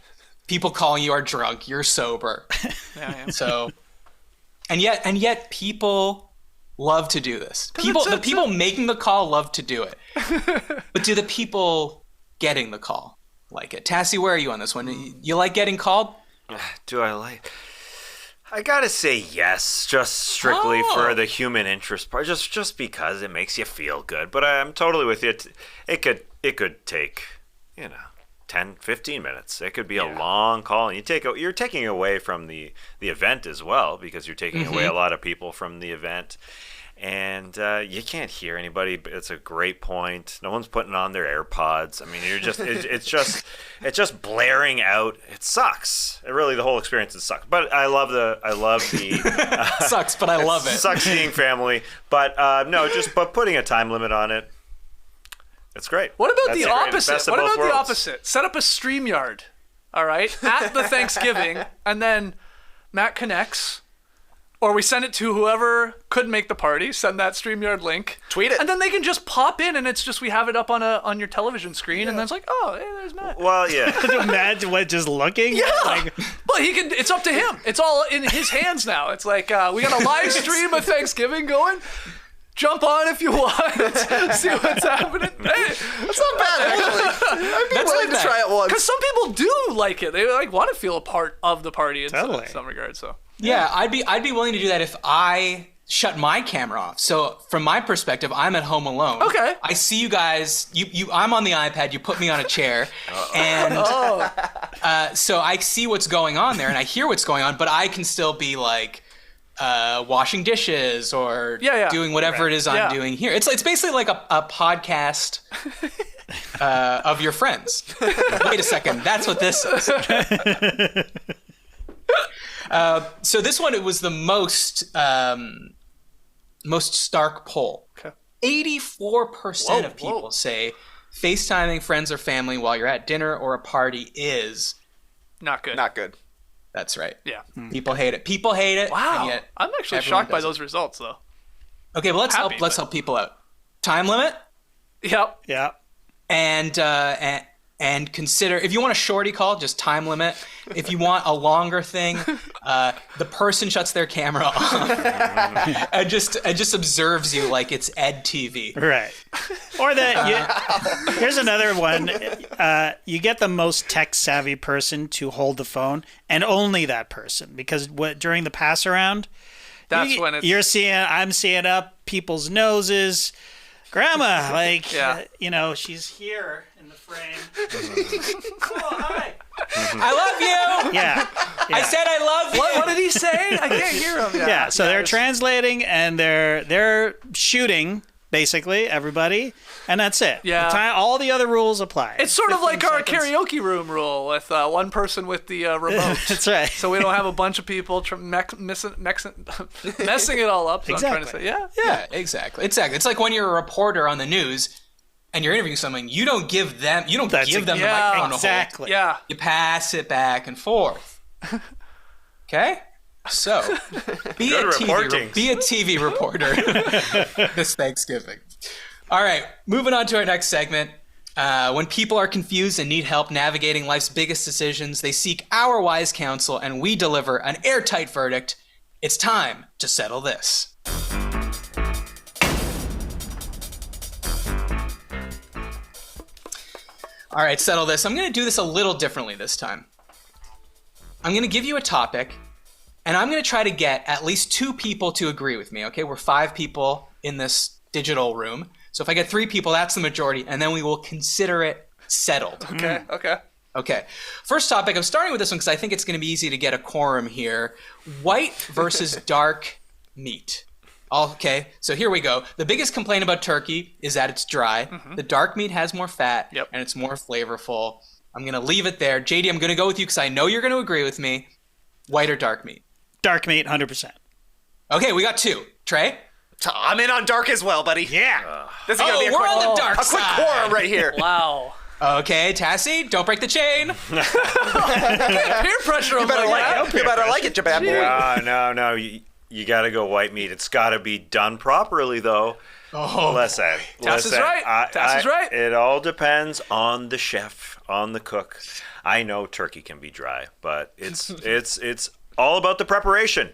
People calling you are drunk, you're sober. Yeah. So, and yet people love to do this. The people making the call love to do it. But do the people getting the call like it? Tassie, where are you on this one? You like getting called? Do I like? I gotta say yes, just strictly for the human interest part, just because it makes you feel good. But I'm totally with you. It could take 10, 15 minutes. It could be a long call, and you're taking away from the event as well, because you're taking away a lot of people from the event. And you can't hear anybody. It's a great point. No one's putting on their AirPods. I mean, it's just blaring out. It sucks. The whole experience sucks. But I love the Sucks, but I love it. Sucks seeing family. But but putting a time limit on it. It's great. What about That's the great. opposite? Best of What both about the worlds. opposite? Set up a StreamYard, all right, at the Thanksgiving, and then Matt connects, or we send it to whoever could make the party. Send that StreamYard link. Tweet it. And then they can just pop in, and it's just we have it up on your television screen, and then it's like, oh, hey, there's Matt. Well, yeah. Could you imagine just looking? Yeah. Like, Well, he can. It's up to him. It's all in his hands now. It's like we got a live stream of Thanksgiving going. Jump on if you want. See what's happening. Hey, That's not bad, actually. I'd be willing to try it once. because some people do like it. They want to feel a part of the party in Totally. some regard. So Yeah, I'd be willing to do that if I shut my camera off. So from my perspective, I'm at home alone. Okay. I see you guys. I'm on the iPad. You put me on a chair, and so I see what's going on there, and I hear what's going on. But I can still be like washing dishes or doing whatever it is I'm doing here. It's basically like a podcast of your friends. Wait a second, that's what this is. So this one, it was the most stark poll. Okay. 84% of people say FaceTiming friends or family while you're at dinner or a party is not good. Not good. That's right. Yeah. People hate it. People hate it. Wow. And yet I'm actually everyone shocked by does it. those results, though. Okay, well let's Happy, help people out. Time limit Yep. yeah. and consider if you want a shorty call, just time limit. If you want a longer thing, the person shuts their camera off and just observes you like it's Ed TV. Right. Or here's another one. You get the most tech-savvy person to hold the phone, and only that person, because during the pass-around, That's when it's... I'm seeing up people's noses. Grandma, like, Yeah. she's here in the frame. Oh, hi. I love you. Yeah. I said I love you. What did he say? I can't hear him. Yeah, so they're translating and they're shooting basically everybody, and that's it. Yeah. All the other rules apply. It's sort of 15 like our seconds. karaoke room rule with one person with the remote. That's right. So we don't have a bunch of people messing it all up. So I'm trying to say, Yeah, exactly. It's like when you're a reporter on the news and you're interviewing someone, you don't give them the microphone exactly. to hold. Yeah. You pass it back and forth. Okay? So, be a TV reporter this Thanksgiving. All right, moving on to our next segment. When people are confused and need help navigating life's biggest decisions, they seek our wise counsel, and we deliver an airtight verdict. It's time to settle this. All right, settle this. I'm going to do this a little differently this time. I'm going to give you a topic, and I'm going to try to get at least 2 people to agree with me, okay? We're 5 people in this digital room, So if I get 3 people, that's the majority, and then we will consider it settled. Okay. Okay. First topic, I'm starting with this one because I think it's going to be easy to get a quorum here. White versus dark meat. Okay, so here we go. The biggest complaint about turkey is that it's dry. The dark meat has more fat, and it's more flavorful. I'm going to leave it there. JD, I'm going to go with you because I know you're going to agree with me. White or dark meat? Dark meat, 100%. Okay, we got 2. Trey? I'm in on dark as well, buddy. Yeah. This is gonna be a we're quick, on the dark a quick side. quorum right here. Wow. Okay, Tassie, don't break the chain. Peer pressure. You better like it. You better like it, you bad boy. No. You got to go white meat. It's got to be done properly, though. Listen. Tass is right. Tass is right. It all depends on the chef, on the cook. I know turkey can be dry, but it's all about the preparation.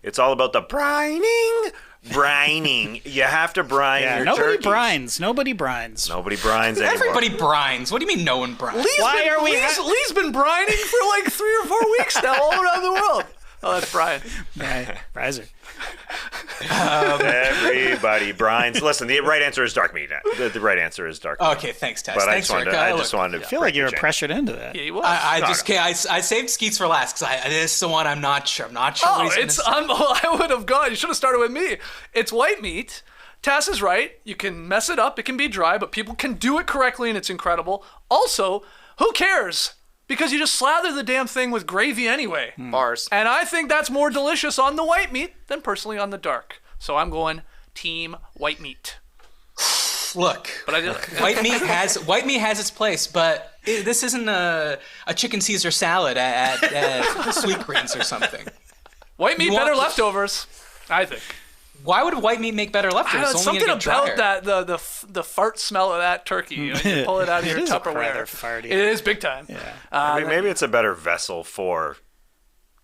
It's all about the brining. You have to brine your nobody turkeys. brines. Nobody brines. Nobody brines anymore. Everybody brines. What do you mean no one brines? Lee's been brining for like 3 or 4 weeks now all around the world. Oh, that's Brian. Brizer. Everybody brines. Listen, the right answer is dark meat. The right answer is dark meat. Okay, thanks, Tess. But Thanks, I just wanted to I feel like you were pressured into that. Yeah, he was. I saved Skeets for last because this is the one I'm not sure. I'm not sure what he's going to say. I would have gone. You should have started with me. It's white meat. Tass is right. You can mess it up. It can be dry, but people can do it correctly, and it's incredible. Also, who cares? Because you just slather the damn thing with gravy anyway. Bars. And I think that's more delicious on the white meat than personally on the dark. So I'm going team white meat. Look, But white meat has its place, but this isn't a chicken Caesar salad at Sweetgreens or something. White meat, better leftovers, I think. Why would white meat make better leftovers? It's It's only something gonna get about drier. that the fart smell of that turkey. You pull it out of your It is Tupperware. rather farty. It is big time. Yeah. Maybe it's a better vessel for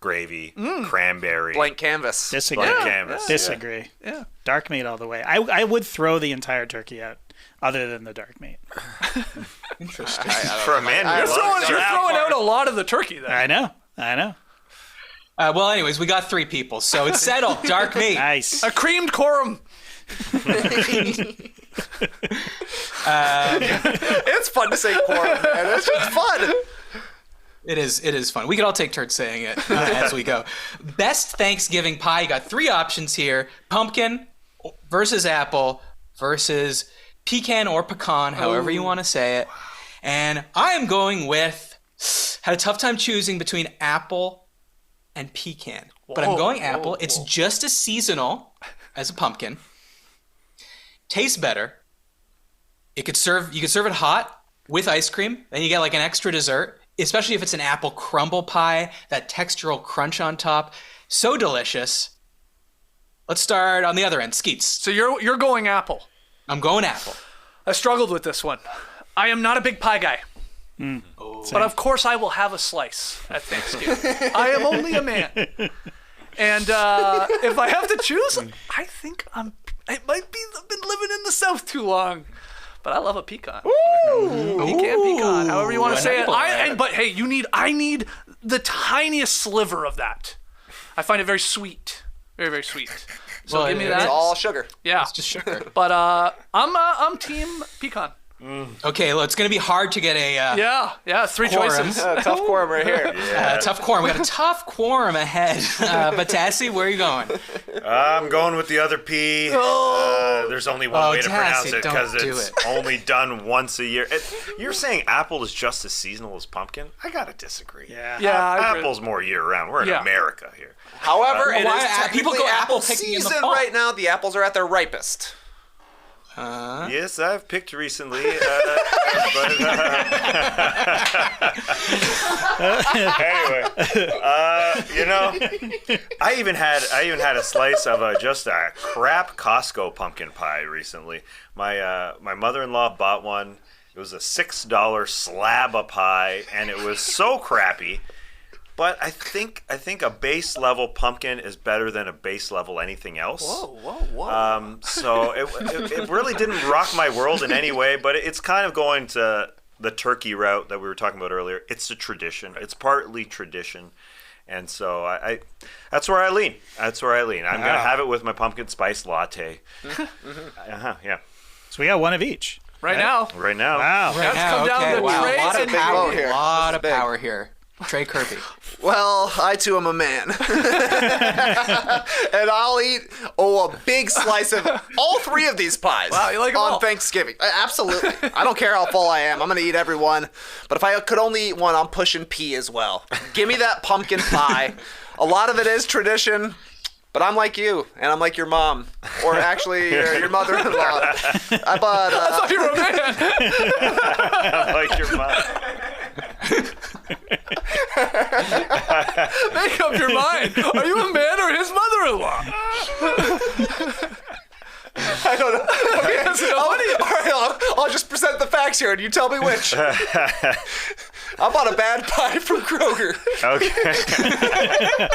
gravy, cranberry, Blank canvas. Disagree. blank canvas. Disagree. Yeah. Dark meat all the way. I would throw the entire turkey out, other than the dark meat. Interesting. For a man, You're who throwing, loves you're turkey. throwing out a lot of the turkey then. I know. Well, anyways, we got 3 people, so it's settled. Dark meat. Nice. A creamed quorum. It's fun to say quorum, man. It's just fun. It is fun. We could all take turns saying it as we go. Best Thanksgiving pie. You got 3 options here: pumpkin versus apple versus pecan or pecan, however you want to say it. And I am going with. Had a tough time choosing between apple and pecan, but I'm going apple. It's just as seasonal as a pumpkin. Tastes better. You could serve it hot with ice cream. Then you get like an extra dessert, especially if it's an apple crumble pie, that textural crunch on top. So delicious. Let's start on the other end, Skeets. So you're going apple. I'm going apple. I struggled with this one. I am not a big pie guy. But of course I will have a slice at Thanksgiving. I am only a man. And if I have to choose, I think it might be I've been living in the South too long. But I love a pecan. Pecan, however you want to say it. But hey, I need the tiniest sliver of that. I find it very sweet. Very, very sweet. So Well, give me it's that. It's all sugar. Yeah. It's just sugar. But I'm team pecan. Okay, well, it's going to be hard to get a Yeah, 3 Quorum. choices. Tough quorum right here. tough quorum. We got a tough quorum ahead. But Tassie, where are you going? I'm going with the other P. There's only one way to pronounce Tassie, it because don't do it's it. only done once a year. You're saying apple is just as seasonal as pumpkin? I gotta disagree. Yeah. Yeah, I agree. Apple's more year round. We're in Yeah. America here. However, it why- is people technically go apple apple picking in the season fall. right now. The apples are at their ripest. Yes, I've picked recently. Anyway, I even had a slice of just a crap Costco pumpkin pie recently. My mother-in-law bought one. It was a $6 slab of pie, and it was so crappy. But I think a base level pumpkin is better than a base level anything else. Whoa. So it really didn't rock my world in any way, but it's kind of going to the turkey route that we were talking about earlier. It's a tradition. It's partly tradition. And so I that's where I lean. I'm going to have it with my pumpkin spice latte. Yeah. So we got one of each. Right now. Right now. Wow. That's come down to wow. Trey A lot of and power Big vote here. A lot This of is big. power here. Trey Kirby. Well, I too am a man. And I'll eat a big slice of all three of these pies Wow, you like 'em on all. Thanksgiving. Absolutely. I don't care how full I am. I'm going to eat every one. But if I could only eat one, I'm pushing P as well. Give me that pumpkin pie. A lot of it is tradition. But I'm like you, and I'm like your mom, or actually your mother-in-law. I bought. I thought you were a man. Like your mom. Make up your mind. Are you a man or his mother-in-law? I don't know. Okay, all right, I'll just present the facts here, and you tell me which. I bought a bad pie from Kroger. Okay.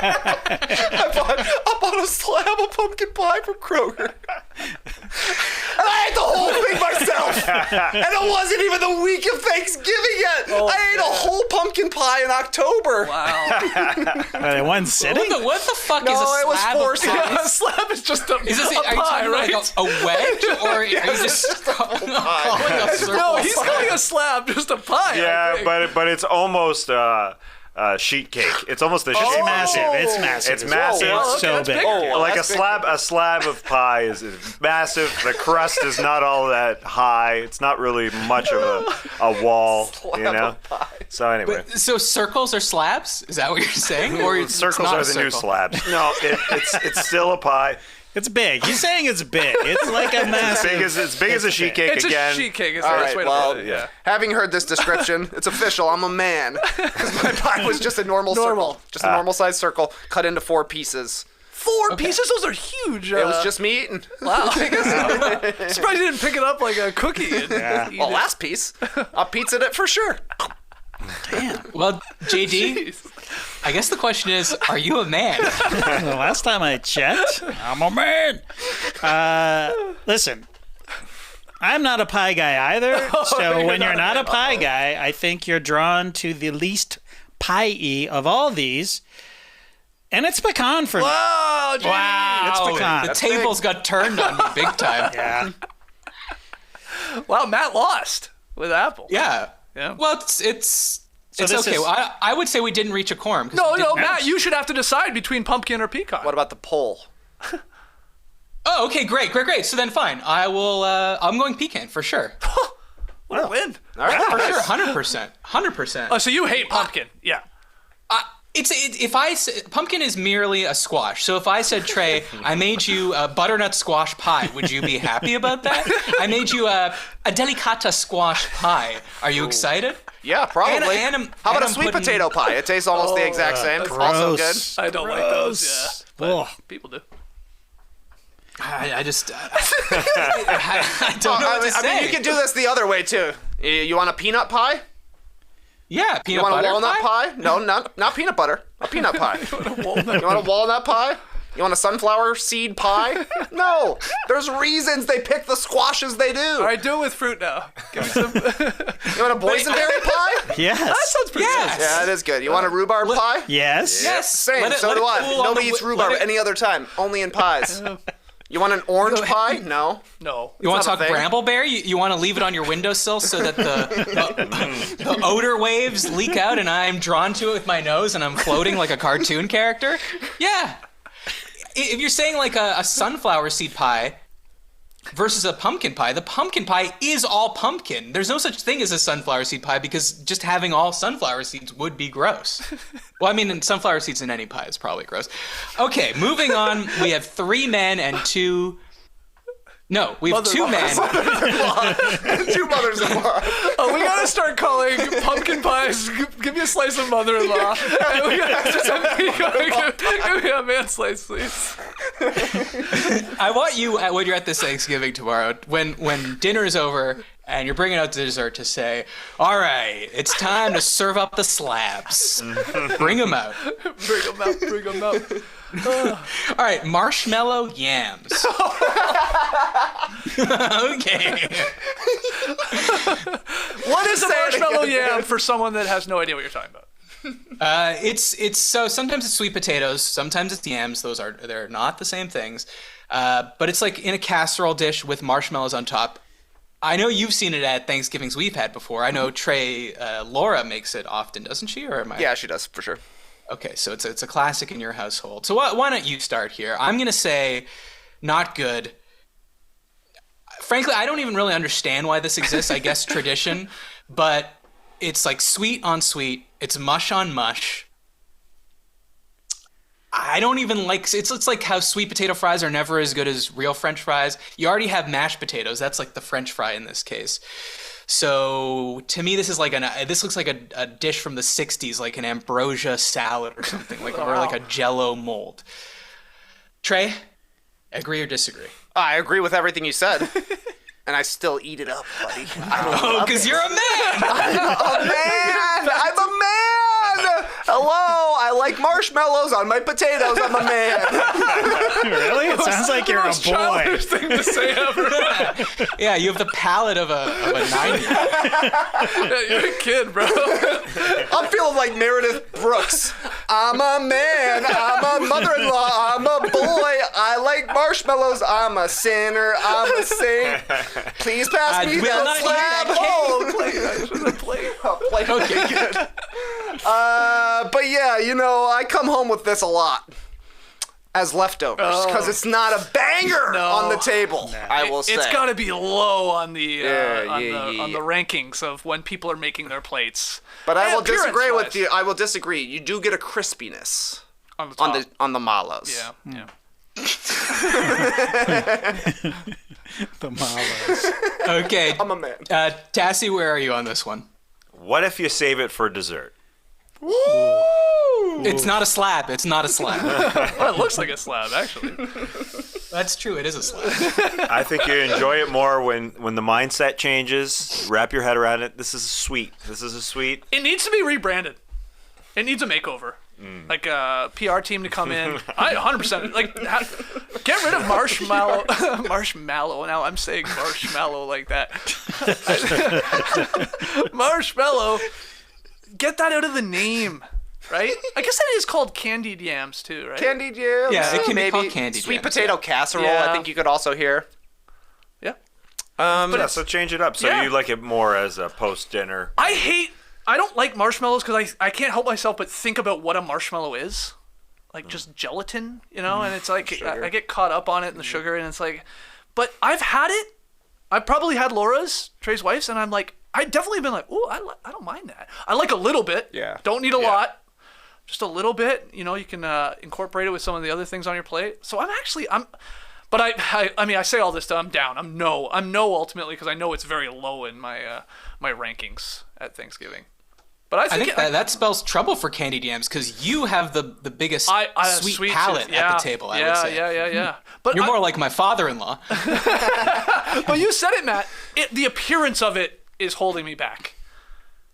I bought a slab of pumpkin pie from Kroger. And I ate the whole thing myself. And it wasn't even the week of Thanksgiving yet. I ate a whole pumpkin pie in October. Wow. In one sitting? What the fuck No, is a it was slab four of slices. pie? A slab is just a, Is this, a are you pie, talking right? like a wedge, or are you just calling a circle? No, he's pie? calling a slab just a pie. I Yeah, think. but it's almost sheet cake. It's almost the sheet. It's Oh. massive. It's massive. It's massive. Well, It's so that's big. big. Oh, Like that's a slab of pie is massive. The crust is not all that high. It's not really much of a wall, you Slab know. of pie. So anyway, So circles are slabs? Is that what you're saying? Or it's circles not are a the new circle? slabs. No, it's still a pie. It's big. He's saying it's big. It's like a massive. It's big as a sheet cake It's again. a sheet cake. Is the All best right, way to well, put it. Yeah. having heard this description, it's official. I'm a man. Because my pie was just a normal circle. Just a normal sized circle cut into 4 pieces. 4 pieces? Those are huge. It was just me eating. Wow. I guess surprised you didn't pick it up like a cookie. And eat Well, it. last piece. I pizzaed it for sure. Well, JD, I guess the question is, are you a man? The last time I checked, I'm a man. Listen, I'm not a pie guy either. So when you're not a pie guy, I think you're drawn to the least pie-y of all these. And it's pecan for me. Wow, JD. Wow, It's pecan. the That's tables got turned on you big time. Yeah. Wow, Matt lost with apple. Yeah. Yeah. Well, it's this okay. is- Well, I would say we didn't reach a quorum. 'cause No, we didn't- Matt, you should have to decide between pumpkin or pecan. What about the poll? Oh, okay, great. So then, fine. I will. I'm going pecan for sure. What a win. All right, For sure, 100%. 100%. Oh, so you hate pumpkin. Yeah. If I say, pumpkin is merely a squash. So if I said, Trey, I made you a butternut squash pie, would you be happy about that? I made you a delicata squash pie. Are you excited? Yeah, probably. And How about and a I'm sweet putting- potato pie? It tastes almost the exact same. Also good. Gross. I don't like those. Yeah. But Ugh. people do. I just I don't know what to I say. mean, you can do this the other way too. You want a peanut pie? Yeah, peanut You want butter a walnut pie? No, not peanut butter. A peanut pie. You want a walnut pie? You want a sunflower seed pie? No. There's reasons they pick the squashes they do. All right, do it with fruit now. Give me some. You want a boysenberry pie? Yes. Sounds pretty Yes. good. Yeah, it is good. You want a rhubarb pie? Yes. Yes. Same. Let it- So let do it I. cool on Nobody the eats wi- rhubarb let it- any other time. Only in pies. You want an orange pie? No. No. You want to not talk a thing. brambleberry? You want to leave it on your windowsill so that the odor waves leak out and I'm drawn to it with my nose and I'm floating like a cartoon character? Yeah. If you're saying like a sunflower seed pie versus a pumpkin pie, the pumpkin pie is all pumpkin. There's no such thing as a sunflower seed pie because just having all sunflower seeds would be gross. Well, I mean, sunflower seeds in any pie is probably gross. Okay, moving on. We have 3 men and 2... No, we have 2 men. 2 mothers-in-law. Oh, we gotta start calling pumpkin pies. Give me a slice of mother-in-law. And we gotta give me a man slice, please. I want you, when you're at this Thanksgiving tomorrow, when dinner's over and you're bringing out the dessert to say, all right, it's time to serve up the slabs. Bring them out. Bring them out. All right, marshmallow yams. Okay. What is a Say it marshmallow again. yam for someone that has no idea what you're talking about? It's so sometimes it's sweet potatoes, sometimes it's yams. They're not the same things. But it's like in a casserole dish with marshmallows on top. I know you've seen it at Thanksgivings we've had before. I know Trey, Laura makes it often, doesn't she? Or am I? Yeah, she does for sure. Okay, so it's a classic in your household. So why don't you start here? I'm gonna say, not good. Frankly, I don't even really understand why this exists. I guess tradition, but it's like sweet on sweet. It's mush on mush. I don't even like it's like how sweet potato fries are never as good as real French fries. You already have mashed potatoes. That's like the French fry in this case. So to me, this is like this looks like a dish from the '60s, like an ambrosia salad or something, like or like a Jello mold. Trey, agree or disagree? I agree with everything you said. And I still eat it up, buddy. Oh, because you're a man! I'm a man! Hello, I like marshmallows on my potatoes. I'm a man. Really? It sounds like you're a boy. Childish thing to say ever. Yeah, you have the palate of a 9-year-old. Yeah, you're a kid, bro. I'm feeling like Meredith Brooks. I'm a man. I'm a mother-in-law. I'm a boy. I like marshmallows. I'm a sinner. I'm a saint. Please pass me will that not eat slab. that Plate. Okay, good. But yeah, I come home with this a lot as leftovers because it's not a banger on the table. I will say It's got to be low on the on the yeah. rankings of when people are making their plates. But I And will disagree with appearance-wise. you. I will disagree. You do get a crispiness On the top. on the mallows. Yeah. The Malos. Okay. I'm a man. Tassie, where are you on this one? What if you save it for dessert? It's not a slab. It's not a slab. Well, it looks like a slab, actually. That's true. It is a slab. I think you enjoy it more when the mindset changes. Wrap your head around it. This is sweet. This is a sweet. It needs to be rebranded. It needs a makeover. Like a PR team to come in. I 100%. Get rid of marshmallow. Marshmallow. Now I'm saying marshmallow like that. Marshmallow. Get that out of the name, right? I guess that is called candied yams too, right? Candied yams. Yeah, it can be maybe called candied sweet yams, potato yeah. casserole. Yeah. I think you could also hear. Yeah. Yeah, so change it up. So Yeah. you like it more as a post-dinner. I don't like marshmallows because I can't help myself but think about what a marshmallow is. Like just gelatin, and it's like I get caught up on it and the sugar, and it's like, but I've had it. I've probably had Laura's, Trey's wife's, and I'm like, I definitely been like, oh, I don't mind that. I like a little bit. Yeah. Don't need a lot. Just a little bit. You can incorporate it with some of the other things on your plate. So but I say all this, I'm down. I'm no ultimately because I know it's very low in my my rankings at Thanksgiving. But I think that spells trouble for candied yams because you have the biggest sweet palate tooth, yeah. at the table, I would say. Yeah. But You're more like my father-in-law. But you said it, Matt. The appearance of it is holding me back.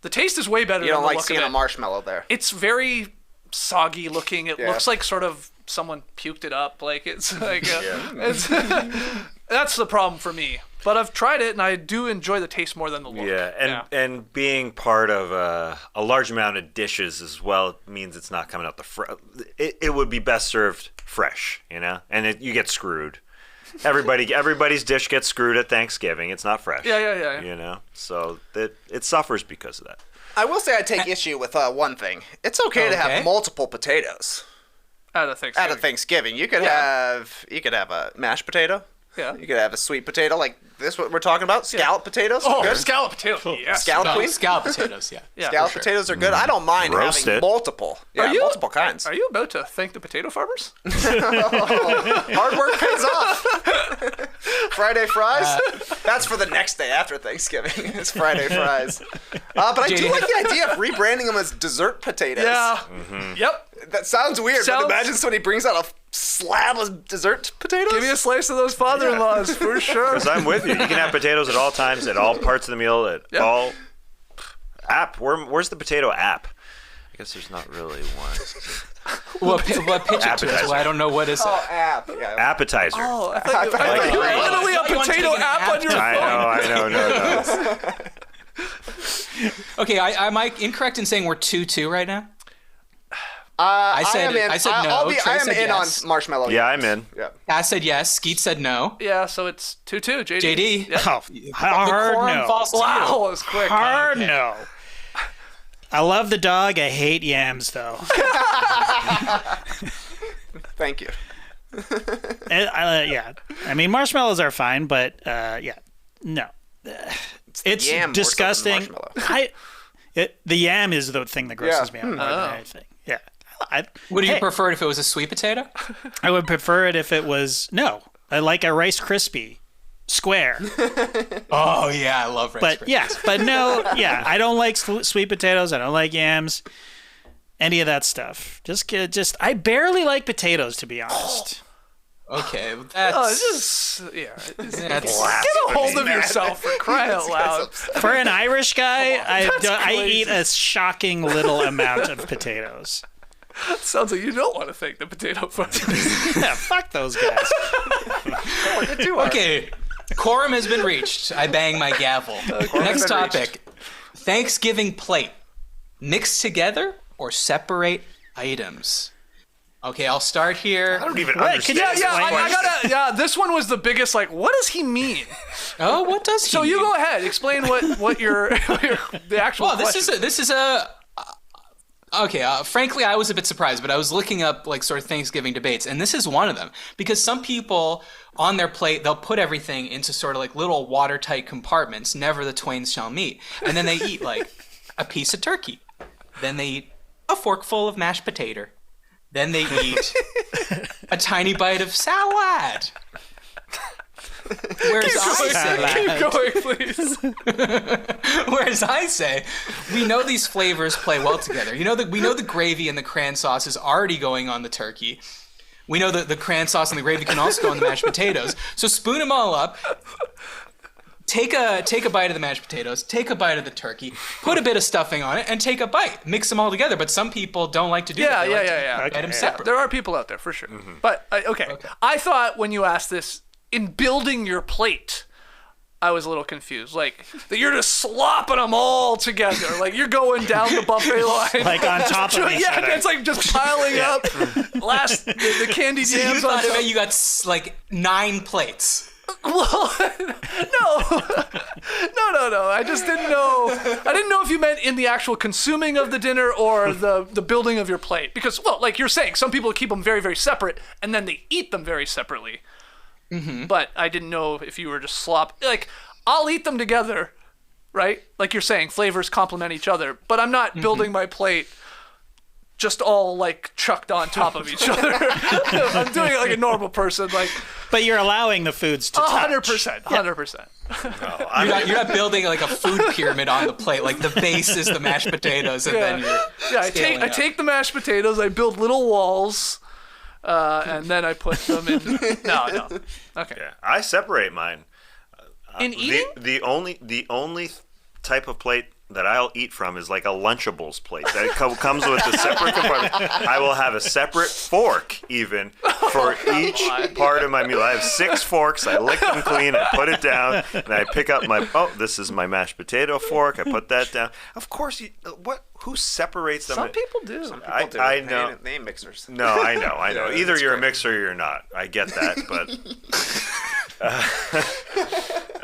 The taste is way better You than don't the like look seeing of a it. marshmallow there. It's very soggy looking. It Yeah. looks like sort of someone puked it up. Like it's like it's that's the problem for me. But I've tried it and I do enjoy the taste more than the look. Yeah, and being part of a large amount of dishes as well means it's not coming out the it would be best served fresh, and you get screwed. Everybody's dish gets screwed at Thanksgiving. It's not fresh. Yeah. So it suffers because of that. I will say I take issue with one thing. It's okay to have multiple potatoes At a Thanksgiving. at a Thanksgiving. You could have a mashed potato. Yeah. You could have a sweet potato like this. What we're talking about? Scallop potatoes. Oh, Good. scallop potato. Yes. Scallop No, queen. scallop potatoes, yeah. Yeah, Scallop for sure. potatoes are good. I don't mind Roast having it. multiple. Yeah, multiple kinds. Are you about to thank the potato farmers? Hard work pays off. Friday fries? That's for the next day after Thanksgiving. It's Friday fries. But I do JD. like the idea of rebranding them as dessert potatoes. Yeah. Yep. That sounds weird, Sounds- but imagine somebody brings out a slab of dessert potatoes. Give me a slice of those father-in-laws for sure. Because I'm with you. You can have potatoes at all times, at all parts of the meal, at all. App. Where's the potato app? I guess there's not really one. What pitch it to us? Appetizer. Well, I don't know what is it. app. Yeah. Appetizer. Oh, I thought you were literally a You want to potato take an app on your phone. I know. No. Okay, am I incorrect in saying we're 2-2 right now? I said no. Trey I am said in yes. on marshmallow. Yeah, yams. I'm in. Yeah. I said yes. Skeet said no. Yeah, so it's 2-2. JD. JD. Yeah. Oh, The hard quorum no. falls to you. Wow, it was quick. Hard no. I love the dog. I hate yams, though. Thank you. Yeah. I mean, marshmallows are fine, but yeah, no. It's yam more so than disgusting. marshmallow. The yam is the thing that grosses Yeah. me out more than anything. Yeah. Would you Hey, prefer it if it was a sweet potato? I would prefer it if it was I like a Rice Krispie square. Oh yeah, I love Rice But Krispies. yeah, but no, yeah, I don't like sweet potatoes. I don't like yams. Any of that stuff. Just I barely like potatoes, to be honest. Okay, well, that's Oh, it's just, yeah. that's Get a hold of yourself for crying out loud. For an Irish guy, I crazy. eat a shocking little amount of potatoes. Sounds like you don't want to thank the potato farmers. Yeah, fuck those guys. okay. Quorum has been reached. I bang my gavel. Next topic: Thanksgiving plate. Mix together or separate items. Okay, I'll start here. I don't even Wait, understand. could you- I gotta. Yeah, this one was the biggest. Like, what does he mean? Oh, what does he So you mean? go ahead, explain what your the actual. Well, question. this is a. Okay, frankly, I was a bit surprised, but I was looking up like sort of Thanksgiving debates, and this is one of them because some people on their plate they'll put everything into sort of like little watertight compartments. Never the twain shall meet, and then they eat like a piece of turkey, then they eat a forkful of mashed potato, then they eat a tiny bite of salad. Whereas Keep going, please. Whereas I say, we know these flavors play well together. You know that we know the gravy and the cran sauce is already going on the turkey. We know that the cran sauce and the gravy can also go on the mashed potatoes. So spoon them all up. Take a bite of the mashed potatoes. Take a bite of the turkey. Put a bit of stuffing on it, and take a bite. Mix them all together. But some people don't like to do that. They like to bite them separate. There are people out there for sure. But okay, I thought when you asked this in building your plate, I was a little confused. Like that you're just slopping them all together. Like you're going down the buffet line, Like on top of each other. Yeah, it's like just piling up. The candied So you yams on thought of top. it, you got like 9 plates. Well, no. I just didn't know. I didn't know if you meant in the actual consuming of the dinner or the building of your plate. Because, well, like you're saying, some people keep them very, very separate and then they eat them very separately. Mm-hmm. But I didn't know if you were just like, I'll eat them together, right? Like you're saying, flavors complement each other. But I'm not building my plate just all like chucked on top of each other. I'm doing it like a normal person, like But you're allowing the foods to touch. 100%. You're not building like a food pyramid on the plate. Like the base is the mashed potatoes, and then you're I take the mashed potatoes, I build little walls, and then I put them in. No. Okay. Yeah, I separate mine. In eating? The only type of plate that I'll eat from is like a Lunchables plate that comes with a separate compartment. I will have a separate fork even for each part of my meal. I have 6 forks. I lick them clean. I put it down, and I pick up this is my mashed potato fork. I put that down. Of course, who separates them? Some people do. I know. They ain't mixers. No, I know. Yeah, Either that's you're a great. mixer or you're not. I get that, but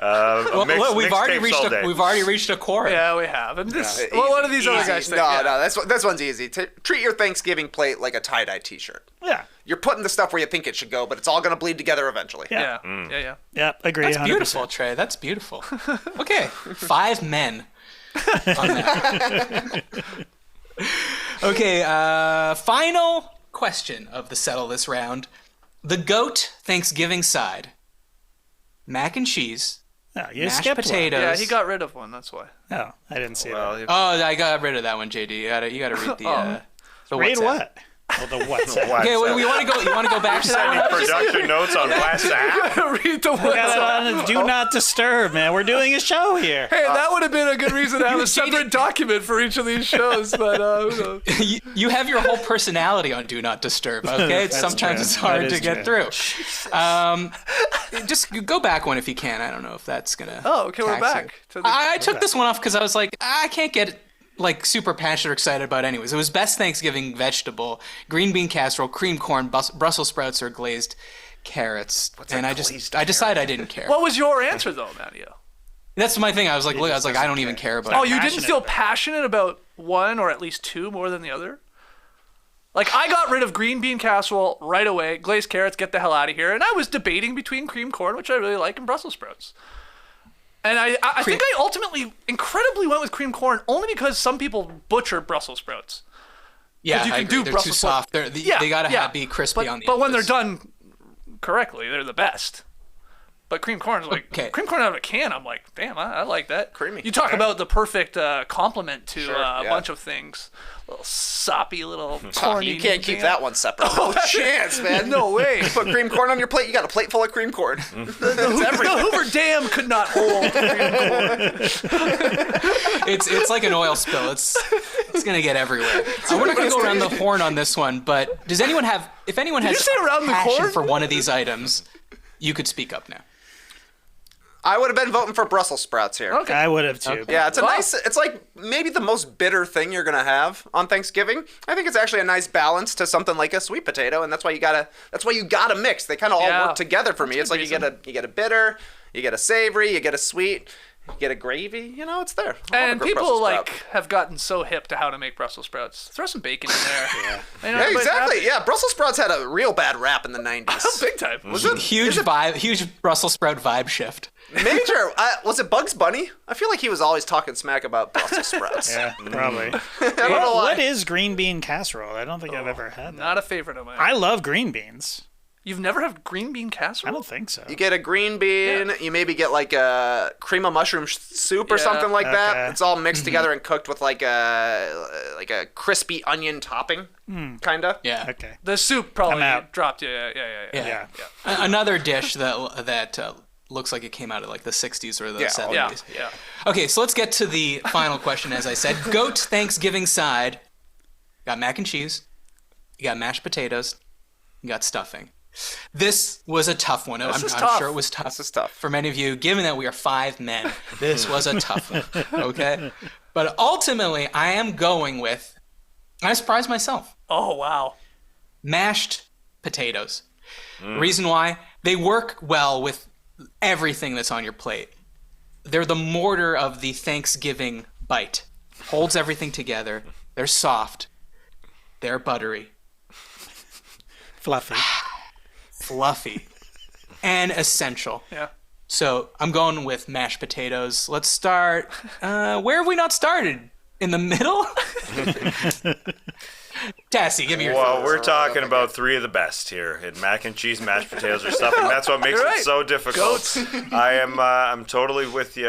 well, we've already reached a quorum. Yeah, we have. And this, Easy, what do these other easy. guys think? No, Yeah. this one's easy. Treat your Thanksgiving plate like a tie-dye T-shirt. Yeah. You're putting the stuff where you think it should go, but it's all going to bleed together eventually. Yeah. Yeah. Yep, agree. That's 100%. beautiful, Trey. That's beautiful. Okay, 5 men on that. Okay, final question of the Settle This round. The GOAT Thanksgiving side. Mac and cheese. Oh, you Mashed skipped potatoes. Yeah, he got rid of one. That's why. one. Oh, I didn't see that. Oh, I got rid of that one, JD. You gotta read the Read WhatsApp. what? Oh, the WhatsApp. Okay, well, you want to go back to that Sending one? production notes on WhatsApp. Read the We got it WhatsApp. on Do Not Disturb, man. We're doing a show here. Hey, that would have been a good reason to have a separate document for each of these shows, but who knows? You have your whole personality on Do Not Disturb, okay? That's Sometimes true. it's hard That to is get true. through. Just go back one if you can. I don't know if that's going to Oh, okay, we're back to the. I took this one off because I was like, I can't get like super passionate or excited about anyways. It was best Thanksgiving vegetable, green bean casserole, cream corn, Brussels sprouts, or glazed carrots. And I decided I didn't care. What was your answer though, Matty O? That's my thing. I was like, I don't even care about Oh, it. you didn't passionate feel about it. passionate about one or at least two more than the other? Like, I got rid of green bean casserole right away, glazed carrots, get the hell out of here, and I was debating between cream corn, which I really like, and Brussels sprouts. And I think I ultimately incredibly went with cream corn only because some people butcher Brussels sprouts. Yeah, you I can agree. do They're Brussels too soft. They gotta be crispy on the But when they're edges. done correctly, they're the best. But cream corn is like cream corn out of a can. I'm like, damn, I like that. Creamy. You talk about the perfect complement to yeah. a bunch of things. A little soppy, little corny. You can't keep jam. that one separate. No chance, man. No way. Put cream corn on your plate. You got a plate full of cream corn. The Hoover Dam could not hold cream corn. It's like an oil spill. It's gonna get everywhere. We're not gonna go around the horn on this one, but does anyone have? If anyone has you say around the passion horn? for one of these items, you could speak up now. I would have been voting for Brussels sprouts here. Okay. I would have too. Yeah, it's a Wow. nice. It's like maybe the most bitter thing you're gonna have on Thanksgiving. I think it's actually a nice balance to something like a sweet potato, and that's why you gotta mix. They kind of all Yeah. work together for me. That's It's a like good you get a bitter, you get a savory, you get a sweet, you get a gravy. You know, it's there. I love a And good people Brussels like sprout. have gotten so hip to how to make Brussels sprouts. Throw some bacon in there. yeah. Yeah, exactly. Yeah, Brussels sprouts had a real bad rap in the '90s. Big time. Was it Huge Brussels sprout vibe shift. major? Was it Bugs Bunny? I feel like he was always talking smack about Brussels sprouts. Yeah, probably. I don't know why. What is green bean casserole? I don't think I've ever had that. Not a favorite of mine. I love green beans. You've never had green bean casserole? I don't think so. You get a green bean. You maybe get like a cream of mushroom soup or Yeah. something like that. Okay. It's all mixed together and cooked with like a crispy onion topping, kinda. Yeah. Okay. The soup probably I'm out. dropped you. Yeah. Yeah. Yeah. Another dish that looks like it came out of like the 60s or the 70s. Yeah. Okay, so let's get to the final question. As I said, goat Thanksgiving side. You got mac and cheese. You got mashed potatoes. You got stuffing. This was a tough one. I'm tough. sure it was tough. This is tough. For many of you, given that we are 5 men. This was a tough one. Okay? But ultimately, I am going with, I surprised myself, Oh, wow. mashed potatoes. Reason why? They work well with everything that's on your plate. They're the mortar of the Thanksgiving bite. Holds everything together. They're soft. They're buttery. Fluffy. Fluffy. And essential. Yeah. So I'm going with mashed potatoes. Let's start. Where have we not started? In the middle? Tassie, give me your Well, thoughts. we're talking about 3 of the best here. And mac and cheese, mashed potatoes, or stuffing. That's what makes You're it right. so difficult. I'm totally with you.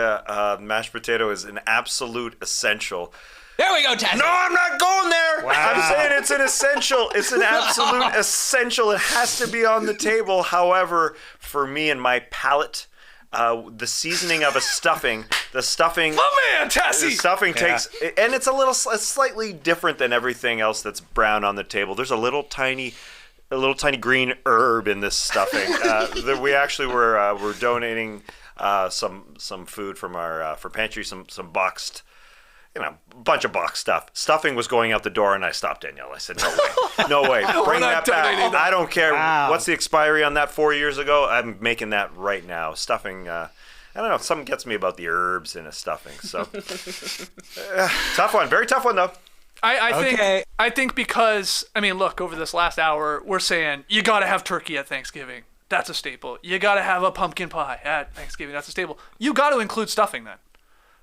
Mashed potato is an absolute essential. There we go, Tassie. No, I'm not going there. I'm saying it's an essential. It's an absolute essential. It has to be on the table. However, for me and my palate, the seasoning of a stuffing, the stuffing takes, and it's it's slightly different than everything else that's brown on the table. There's a little tiny green herb in this stuffing. We actually were donating some food from our for pantry, some boxed. A bunch of box stuff. Stuffing was going out the door, and I stopped Danielle. I said, "No way, no way, bring that back. I don't care. Wow. What's the expiry on that? 4 years ago. I'm making that right now. Stuffing. I don't know. Something gets me about the herbs in a stuffing. So tough one. Very tough one, though. I think because, I mean, look, over this last hour, we're saying you got to have turkey at Thanksgiving. That's a staple. You got to have a pumpkin pie at Thanksgiving. That's a staple. You got to include stuffing then.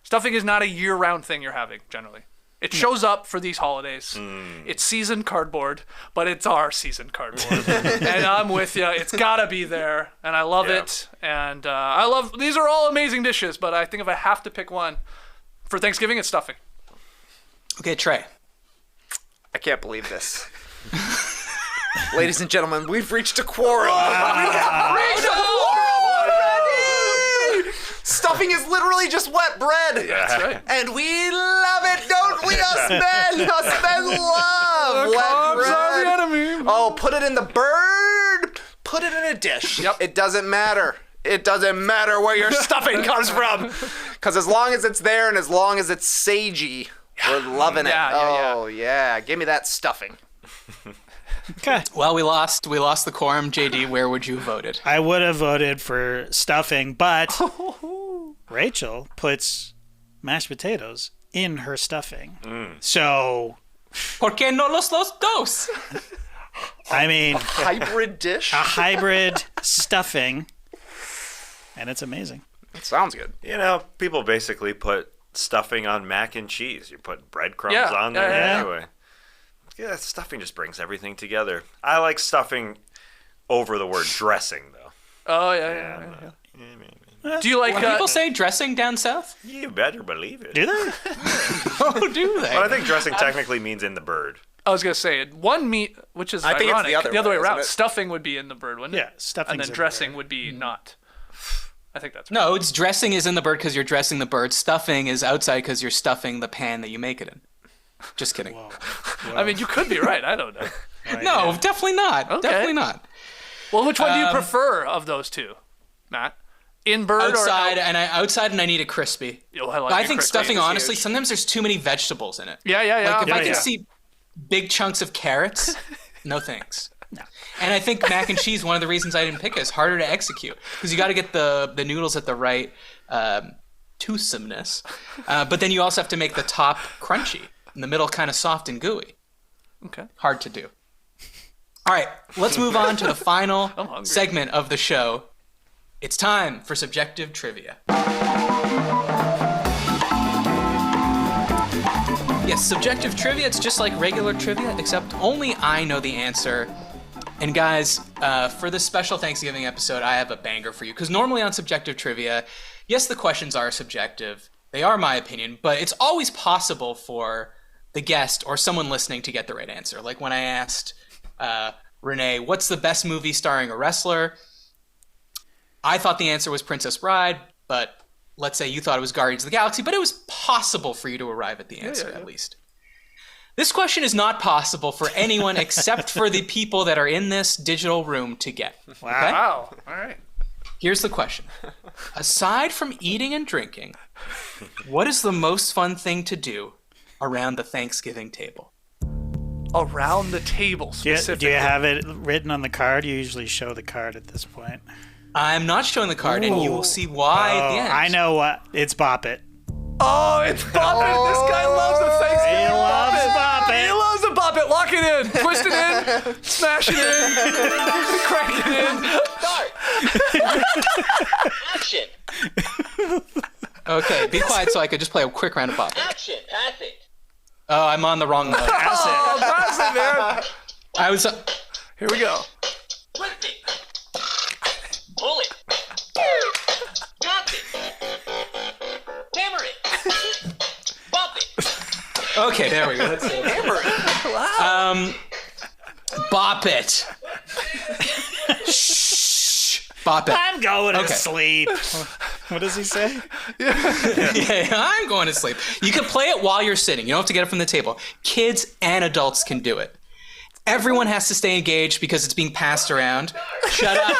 Stuffing is not a year-round thing you're having, generally. It shows up for these holidays. It's seasoned cardboard, but it's our seasoned cardboard. And I'm with you. It's got to be there, and I love it. And these are all amazing dishes, but I think if I have to pick one for Thanksgiving, it's stuffing. Okay, Trey. I can't believe this. Ladies and gentlemen, we've reached a quorum. Stuffing is literally just wet bread. That's right. And we love it, don't we, us men? Us men love wet bread. enemy. Oh, put it in the bird. Put it in a dish. Yep. It doesn't matter. It doesn't matter where your stuffing comes from. Because as long as it's there and as long as it's sagey, We're loving it. Yeah. Oh, yeah. Give me that stuffing. Okay. Well, we lost the quorum. JD, where would you have voted? I would have voted for stuffing, but Rachel puts mashed potatoes in her stuffing. So, ¿Por qué no los dos? I mean, Hybrid dish? a hybrid stuffing, and it's amazing. Sounds good. You know, people basically put stuffing on mac and cheese. You put breadcrumbs Yeah, on there yeah. anyway. Yeah, stuffing just brings everything together. I like stuffing over the word dressing, though. Oh, yeah. Do you like... When people say dressing down south? You better believe it. Do they? Oh, do they? But I think dressing technically means in the bird. I was going to say, one meat, which is I think it's ironic. the other way, way around. isn't it? Stuffing would be in the bird, wouldn't it? Yeah, stuffing's And in then the dressing bird. would be not. I think that's right. No, it's dressing is in the bird because you're dressing the bird. Stuffing is outside because you're stuffing the pan that you make it in. Just kidding. Whoa. I mean, you could be right. I don't know. No, definitely not. Okay. Definitely not. Well, which one do you prefer of those two, Matt? In bird Outside or outside, and I need it crispy. Oh, I like I it think crispy. stuffing, is honestly, huge. sometimes there's too many vegetables in it. Yeah. Like if I yeah. can see big chunks of carrots, no thanks. No. And I think mac and cheese, one of the reasons I didn't pick it, is harder to execute because you got to get the noodles at the right toothsomeness, but then you also have to make the top crunchy and the middle kind of soft and gooey. Okay. Hard to do. All right, let's move on to the final hungry. segment of the show. It's time for subjective trivia. Yes, subjective trivia, it's just like regular trivia, except only I know the answer. And guys, for this special Thanksgiving episode, I have a banger for you. Because normally on subjective trivia, yes, the questions are subjective. They are my opinion, but it's always possible for the guest or someone listening to get the right answer. Like when I asked Renee, what's the best movie starring a wrestler? I thought the answer was Princess Bride, but let's say you thought it was Guardians of the Galaxy, but it was possible for you to arrive at the answer at least. This question is not possible for anyone except for the people that are in this digital room to get. Wow. Okay? Wow. All right. Here's the question. Aside from eating and drinking, what is the most fun thing to do around the Thanksgiving table? Around the table, specifically. Do you have it written on the card? You usually show the card at this point. I'm not showing the card, and you will see why at the end. I know what. It's Bop It. Oh, it's Bop It. This guy loves the Thanksgiving He loves Bop It. He loves the Bop It. Lock it in. Twist it in. Smash it in. Crank it in. Start. Action. Okay, be quiet so I could just play a quick round of Bop It. Action. Pass it. Oh, I'm on the wrong one. Oh, pass it, man. I was. Here we go. Lift it. Pull it. Drop it. Hammer it. Bump it. Okay, there we go. Let's see. Hammer it. Bop it. Shh. Bop it. I'm going to Okay. sleep. What does he say? Yeah, I'm going to sleep. You can play it while you're sitting. You don't have to get it from the table. Kids and adults can do it. Everyone has to stay engaged because it's being passed around. Shut up.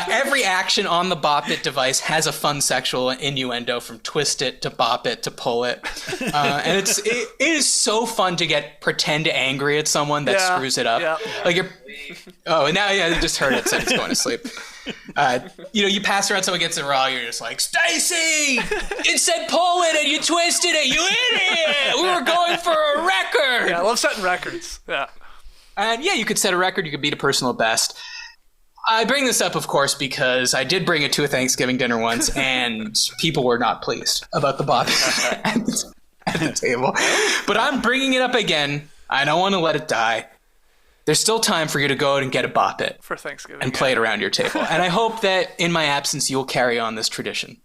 Every action on the Bop It device has a fun sexual innuendo, from twist it to bop it to pull it. And it is so fun to get pretend angry at someone that Yeah, screws it up. yeah. Like you're, and now you just heard it, so it's going to sleep. You pass around, someone gets it wrong, you're just like, Stacy, it said pull it and you twisted it, you idiot! We were going for a record! Yeah, I love setting records. Yeah. And yeah, you could set a record, you could beat a personal best. I bring this up, of course, because I did bring it to a Thanksgiving dinner once, and people were not pleased about the Bop at the table. But I'm bringing it up again. I don't want to let it die. There's still time for you to go out and get a Bop It For Thanksgiving. and play it around your table. And I hope that in my absence, you'll carry on this tradition.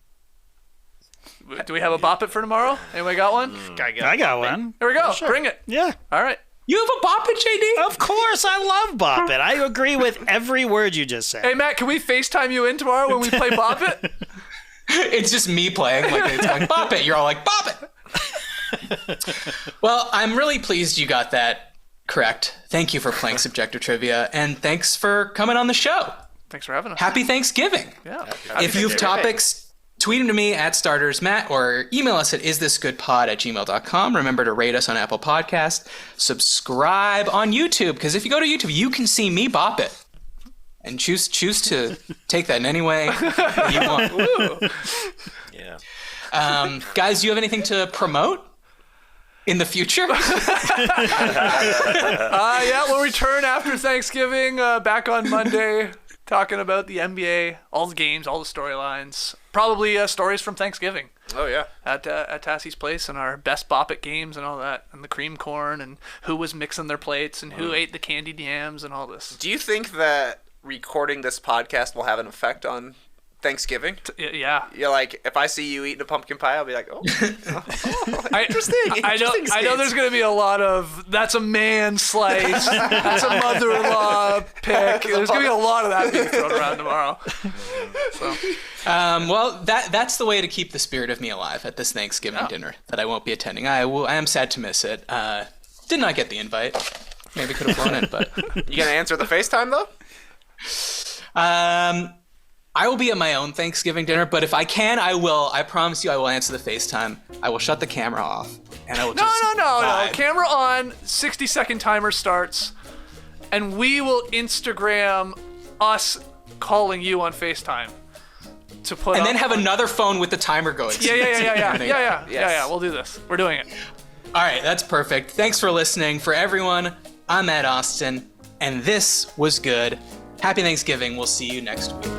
Do we have a Bop It for tomorrow? Anybody got one? I got one. Here we go. Bring it. Yeah. All right. You have a Bop It, JD? Of course, I love Bop It. I agree with every word you just said. Hey, Matt, can we FaceTime you in tomorrow when we play Bop It? It's just me playing. Like, it's like, Bop It. You're all like, Bop It. Well, I'm really pleased you got that correct. Thank you for playing Subjective Trivia, and thanks for coming on the show. Thanks for having us. Happy Thanksgiving. Yeah. If you have topics Tweet them to me at StartersMatt or email us at isthisgoodpod@gmail.com. Remember to rate us on Apple Podcast. Subscribe on YouTube, because if you go to YouTube, you can see me bop it. And choose to take that in any way you want. Yeah. Guys, do you have anything to promote in the future? Yeah, we'll return after Thanksgiving, back on Monday, talking about the NBA, all the games, all the storylines, probably stories from Thanksgiving. Oh yeah. At Tassie's place, and our best bop it games and all that, and the cream corn, and who was mixing their plates, and who ate the candied yams, and all this. Do you think that recording this podcast will have an effect on Thanksgiving? Yeah. You're like, if I see you eating a pumpkin pie, I'll be like, oh, interesting. I know there's going to be a lot of, that's a man slice, that's a mother-in-law pick. There's going to be a lot of that being thrown around tomorrow. So. Well, that's the way to keep the spirit of me alive at this Thanksgiving dinner that I won't be attending. I am sad to miss it. Did not get the invite. Maybe could have flown it, but... You gonna answer the FaceTime, though? I will be at my own Thanksgiving dinner, but if I can, I will. I promise you I will answer the FaceTime. I will shut the camera off, and I will just No. Camera on, 60-second timer starts, and we will Instagram us calling you on FaceTime to put and up then have another phone with the timer going. Yeah, we'll do this. We're doing it. All right, that's perfect. Thanks for listening. For everyone, I'm Matt Austin, and this was good. Happy Thanksgiving. We'll see you next week.